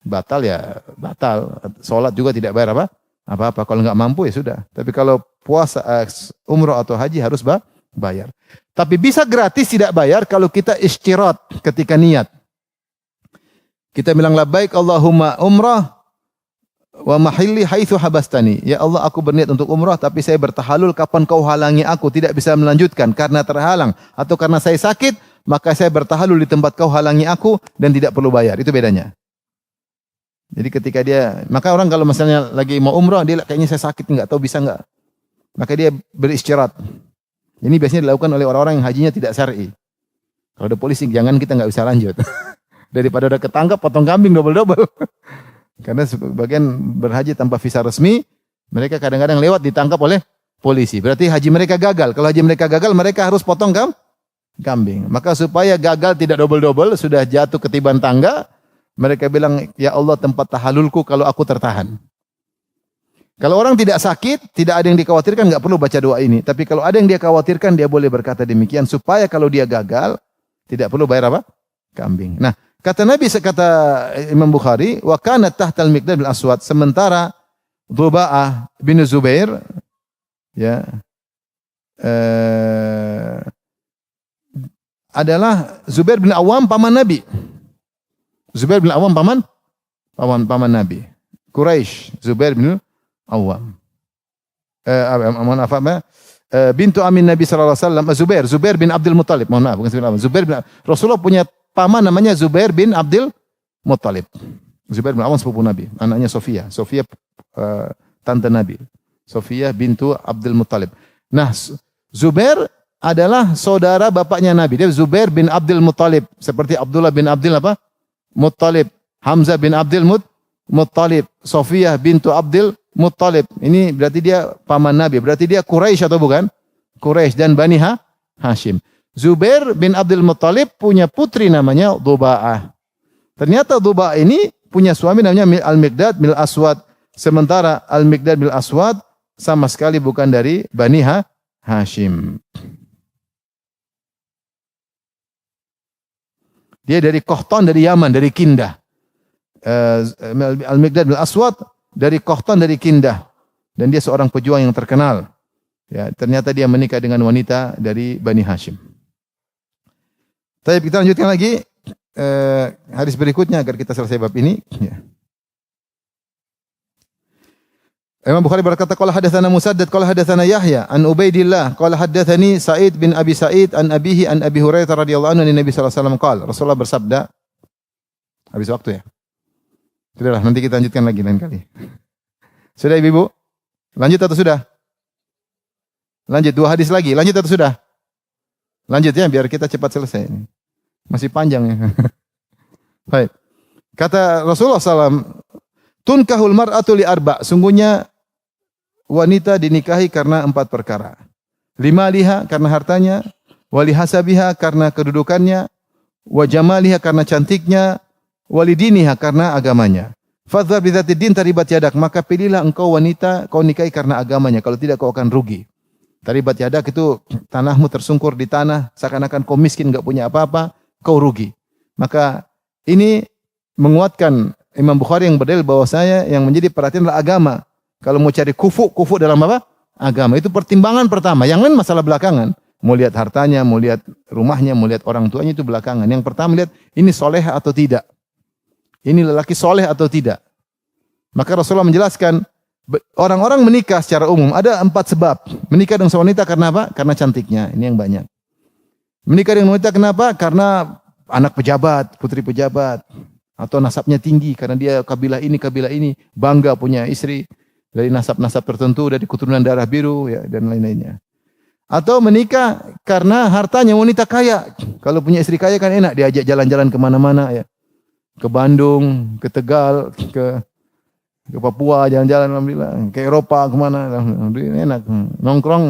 Batal ya batal. Salat juga tidak bayar apa-apa. Kalau enggak mampu ya sudah. Tapi kalau puasa, umrah atau haji harus Bayar. Tapi bisa gratis tidak bayar kalau kita istirat ketika niat. Kita bilang labbaik Allahumma umrah wa mahilli haitsu habastani. Ya Allah, aku berniat untuk umrah tapi saya bertahalul kapan kau halangi aku, tidak bisa melanjutkan karena terhalang atau karena saya sakit, maka saya bertahalul di tempat kau halangi aku dan tidak perlu bayar. Itu bedanya. Jadi ketika dia, maka orang kalau misalnya lagi mau umrah, dia kayaknya saya sakit enggak tahu bisa enggak. Maka dia berisyarat. Ini biasanya dilakukan oleh orang-orang yang hajinya tidak syar'i. Kalau ada polisi jangan, kita enggak bisa lanjut. Daripada udah ketangkap potong kambing double-double. Karena sebagian berhaji tanpa visa resmi, mereka kadang-kadang lewat ditangkap oleh polisi. Berarti haji mereka gagal. Kalau haji mereka gagal, mereka harus potong kambing. Maka supaya gagal tidak double-double, sudah jatuh ketiban tangga, mereka bilang, ya Allah tempat tahalulku kalau aku tertahan. Kalau orang tidak sakit, tidak ada yang dikhawatirkan, enggak perlu baca doa ini. Tapi kalau ada yang dia khawatirkan, dia boleh berkata demikian. Supaya kalau dia gagal, tidak perlu bayar apa? Kambing. Nah, kata Nabi, kata Imam Bukhari, wa kana tahtal Miqdad bil Aswad, sementara Dhuba'ah bin Zubair ya adalah Zubair bin Awam paman Nabi. Zubair bin Awam paman Nabi. Quraisy, Zubair bin Awam. Bintu Amin Nabi sallallahu alaihi wasallam, Zubair bin Abdul Muttalib. Mohon maaf, bukan Zubair bin Rasulullah punya paman namanya Zubair bin Abdul Muttalib. Zubair bin Awam sepupu Nabi, anaknya Sofia. Sofia tante Nabi. Sofia bintu Abdul Muttalib. Nah, Zubair adalah saudara bapaknya Nabi. Dia Zubair bin Abdul Muttalib, seperti Abdullah bin Abdul apa? Muttalib. Hamzah bin Abdul Muttalib. Sofia bintu Abdul Muttalib. Ini berarti dia paman Nabi. Berarti dia Quraisy atau bukan? Quraisy dan Bani Hashim. Zubair bin Abdul Muttalib punya putri namanya Dhuba'ah. Ternyata Dhuba'ah ini punya suami namanya Al-Miqdad bil Aswad. Sementara Al-Miqdad bil Aswad sama sekali bukan dari Bani Hashim. Dia dari Qahtan, dari Yaman, dari Kindah. Al-Miqdad bil Aswad dari Qahtan, dari Kindah. Dan dia seorang pejuang yang terkenal. Ya, ternyata dia menikah dengan wanita dari Bani Hashim. Tapi kita lanjutkan lagi hadis berikutnya agar kita selesai bab ini. Ya. Imam Bukhari berkata, qala hadatsana Musaddad qala hadatsana Yahya an Ubaidillah qala hadatsani Sa'id bin Abi Sa'id an abihi an Abi Hurairah radhiyallahu anhu, Nabi sallallahu alaihi wasallam qala, Rasulullah bersabda, habis waktu ya. Sudahlah, nanti kita lanjutkan lagi lain kali. Sudah Ibu? Lanjut atau sudah? Lanjut 2 hadis lagi. Lanjut atau sudah? Lanjut ya, biar kita cepat selesai. Masih panjang ya. Baik. Kata Rasulullah SAW, tunkahul mar'atu li arba'. Sungguhnya wanita dinikahi karena 4 perkara. Limaliha karena hartanya, walihasabiha karena kedudukannya, wajamaliha karena cantiknya, walidiniha karena agamanya. Fadhhar bidzatid din taribat yadak. Maka pilihlah engkau wanita kau nikahi karena agamanya. Kalau tidak kau akan rugi. Taribat yadak itu tanahmu tersungkur di tanah, seakan-akan kau miskin, enggak punya apa-apa, kau rugi. Maka ini menguatkan Imam Bukhari yang berdalil bahwa saya yang menjadi perhatian adalah agama. Kalau mau cari kufu dalam apa? Agama. Itu pertimbangan pertama. Yang lain masalah belakangan. Mau lihat hartanya, mau lihat rumahnya, mau lihat orang tuanya, itu belakangan. Yang pertama lihat ini soleh atau tidak. Ini lelaki soleh atau tidak. Maka Rasulullah menjelaskan, orang-orang menikah secara umum ada 4 sebab. Menikah dengan seorang wanita karena apa? Karena cantiknya. Ini yang banyak. Menikah dengan wanita kenapa? Karena anak pejabat, putri pejabat. Atau nasabnya tinggi karena dia kabilah ini, bangga punya istri dari nasab-nasab tertentu, dari keturunan darah biru ya, dan lain-lainnya. Atau menikah karena hartanya, wanita kaya. Kalau punya istri kaya kan enak, diajak jalan-jalan kemana-mana ya. Ke Bandung, ke Tegal, ke Papua jalan-jalan, alhamdulillah, ke Eropa kemana, alhamdulillah enak, nongkrong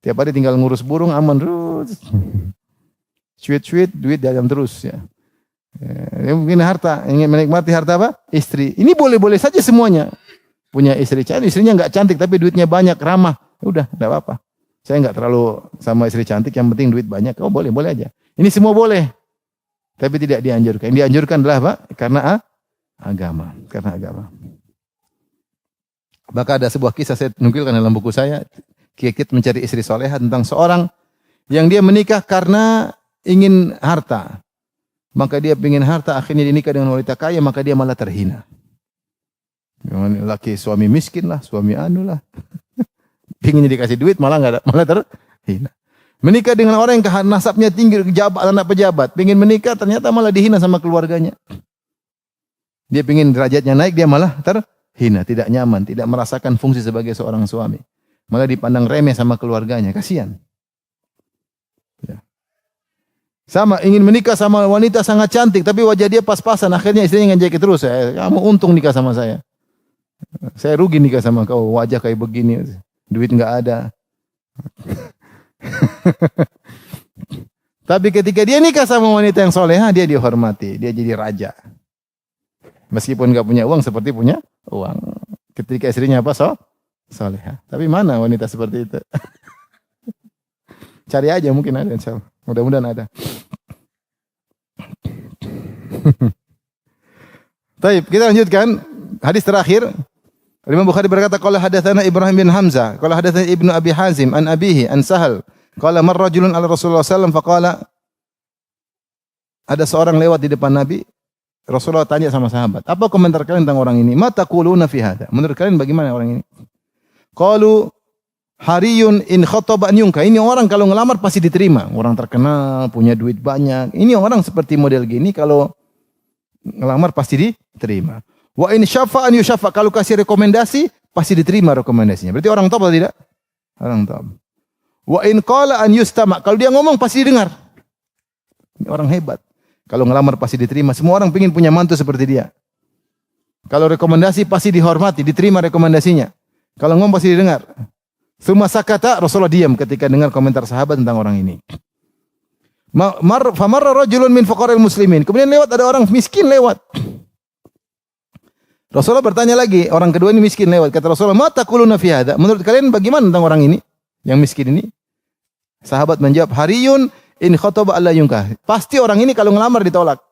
tiap hari tinggal ngurus burung aman terus, sweet duit dalam terus ya. Mungkin harta, ingin menikmati harta apa? Istri. Ini boleh-boleh saja semuanya. Punya istri cantik, istrinya enggak cantik tapi duitnya banyak, ramah, udah enggak apa-apa. Saya enggak terlalu sama istri cantik, yang penting duit banyak. Oh boleh aja. Ini semua boleh. Tapi tidak dianjurkan. Yang dianjurkan adalah apa? Karena agama. Karena agama. Maka ada sebuah kisah saya nukilkan dalam buku saya. kiat-kiat mencari istri soleha tentang seorang yang dia menikah karena ingin harta. Maka dia ingin harta, akhirnya dia nikah dengan wanita kaya, maka dia malah terhina. Laki suami miskin lah, suami anu lah. Pengen dikasih duit malah terhina. Menikah dengan orang yang nasabnya tinggi, anak pejabat. Pengen menikah ternyata malah dihina sama keluarganya. Dia pengen derajatnya naik, dia malah terhina, tidak nyaman, tidak merasakan fungsi sebagai seorang suami. Malah dipandang remeh sama keluarganya, kasihan. Ya. Sama, ingin menikah sama wanita sangat cantik, tapi wajah dia pas-pasan, akhirnya istrinya ngejek terus. Kamu untung nikah sama saya. Saya rugi nikah sama kau, wajah kayak begini, duit nggak ada. Tapi ketika dia nikah sama wanita yang soleha, dia dihormati, dia jadi raja. Meskipun nggak punya uang seperti punya uang. Ketika istrinya apa? Soleha. Tapi mana wanita seperti itu? Cari aja, mungkin ada insyaallah. Mudah-mudahan ada. Baik, kita lanjutkan hadis terakhir. Imam Bukhari berkata, qala hadatsana Ibrahim bin Hamzah, qala hadatsana Ibnu Abi Hazim an abihi an Sahal, qala marra rajulun ala Rasulullah sallallahu alaihi wasallam faqala, ada seorang lewat di depan Nabi. Rasulullah tanya sama sahabat, apa komentar kalian tentang orang ini? Ma taquluna fi hadza? Menurut kalian bagaimana orang ini? Qalu hariyun in khataba an yunka. Ini orang kalau ngelamar pasti diterima. Orang terkenal, punya duit banyak. Ini orang seperti model gini kalau ngelamar pasti diterima. Wa in syafa an yushafa. Kalau kasih rekomendasi pasti diterima rekomendasinya. Berarti orang top atau tidak? Orang top. Wa in qala an yustama. Kalau dia ngomong pasti didengar. Ini orang hebat. Kalau ngelamar pasti diterima. Semua orang ingin punya mantu seperti dia. Kalau rekomendasi pasti dihormati, diterima rekomendasinya. Kalau ngomong pasti didengar. Tsumma sakata, Rasulullah diam ketika dengar komentar sahabat tentang orang ini. Famarra rajulun min fuqara'il muslimin. Kemudian lewat ada orang miskin lewat. Rasulullah bertanya lagi, orang kedua ini miskin lewat. Kata Rasulullah, "Ma taquluna fi hadza?" Menurut kalian bagaimana tentang orang ini? Yang miskin ini? Sahabat menjawab, "Hariyun in khataba alla yunkah." Pasti orang ini kalau ngelamar ditolak.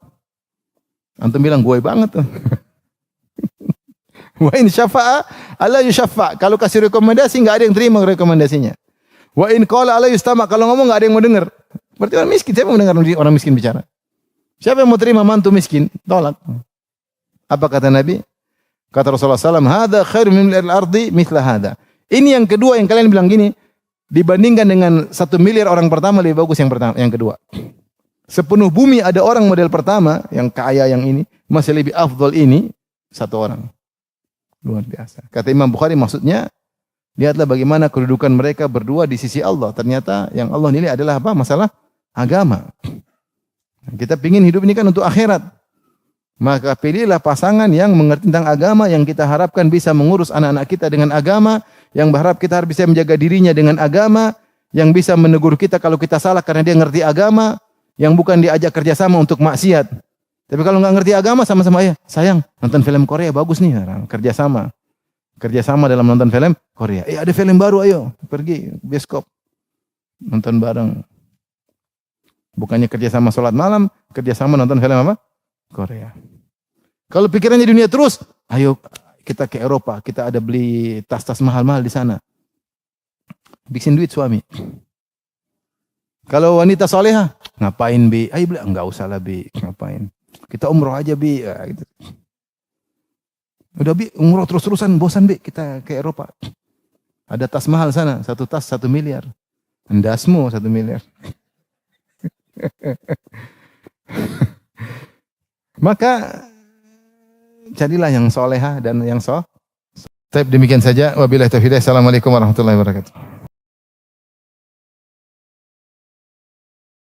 Antum bilang gue banget tuh. Wa in syafa'a alla yushaffa. Kalau kasih rekomendasi enggak ada yang terima rekomendasinya. Wa in qala alla yustama. Kalau ngomong enggak ada yang mau dengar. Berarti orang miskin, siapa yang mau dengar orang miskin bicara? Siapa yang mau terima mantu miskin? Tolak. Apa kata Nabi? Kata Rasulullah SAW, "Hadza khairum min al-ardi mithla hadza." Ini yang kedua yang kalian bilang gini, dibandingkan dengan 1 miliar orang pertama lebih bagus yang pertama, yang kedua. Sepenuh bumi ada orang model pertama yang kaya yang ini, masih lebih afdol ini satu orang. Luar biasa. Kata Imam Bukhari maksudnya, lihatlah bagaimana kedudukan mereka berdua di sisi Allah. Ternyata yang Allah nilai adalah apa? Masalah agama. Kita pingin hidup ini kan untuk akhirat. Maka pilihlah pasangan yang mengerti tentang agama, yang kita harapkan bisa mengurus anak-anak kita dengan agama, yang berharap kita harus bisa menjaga dirinya dengan agama, yang bisa menegur kita kalau kita salah karena dia ngerti agama, yang bukan diajak kerjasama untuk maksiat. Tapi kalau nggak ngerti agama sama-sama ya, sayang nonton film Korea bagus nih, kerjasama. Kerjasama dalam nonton film Korea. Ada film baru, ayo pergi bioskop nonton bareng. Bukannya kerjasama sholat malam, kerjasama nonton film apa? Korea. Kalau pikirannya dunia terus, ayo kita ke Eropa, kita ada beli tas-tas mahal-mahal di sana. Bikin duit suami. Kalau wanita soleha, ngapain bi? Ayo beli, enggak usah lah bi, ngapain? Kita umroh aja bi. Ya, gitu. Udah bi, umroh terus-terusan, bosan bi, kita ke Eropa. Ada tas mahal sana, satu tas 1 miliar. Endasmu 1 miliar. Maka carilah yang soleha dan yang Demikian saja. Wabillahi taufiq. Assalamualaikum warahmatullahi wabarakatuh.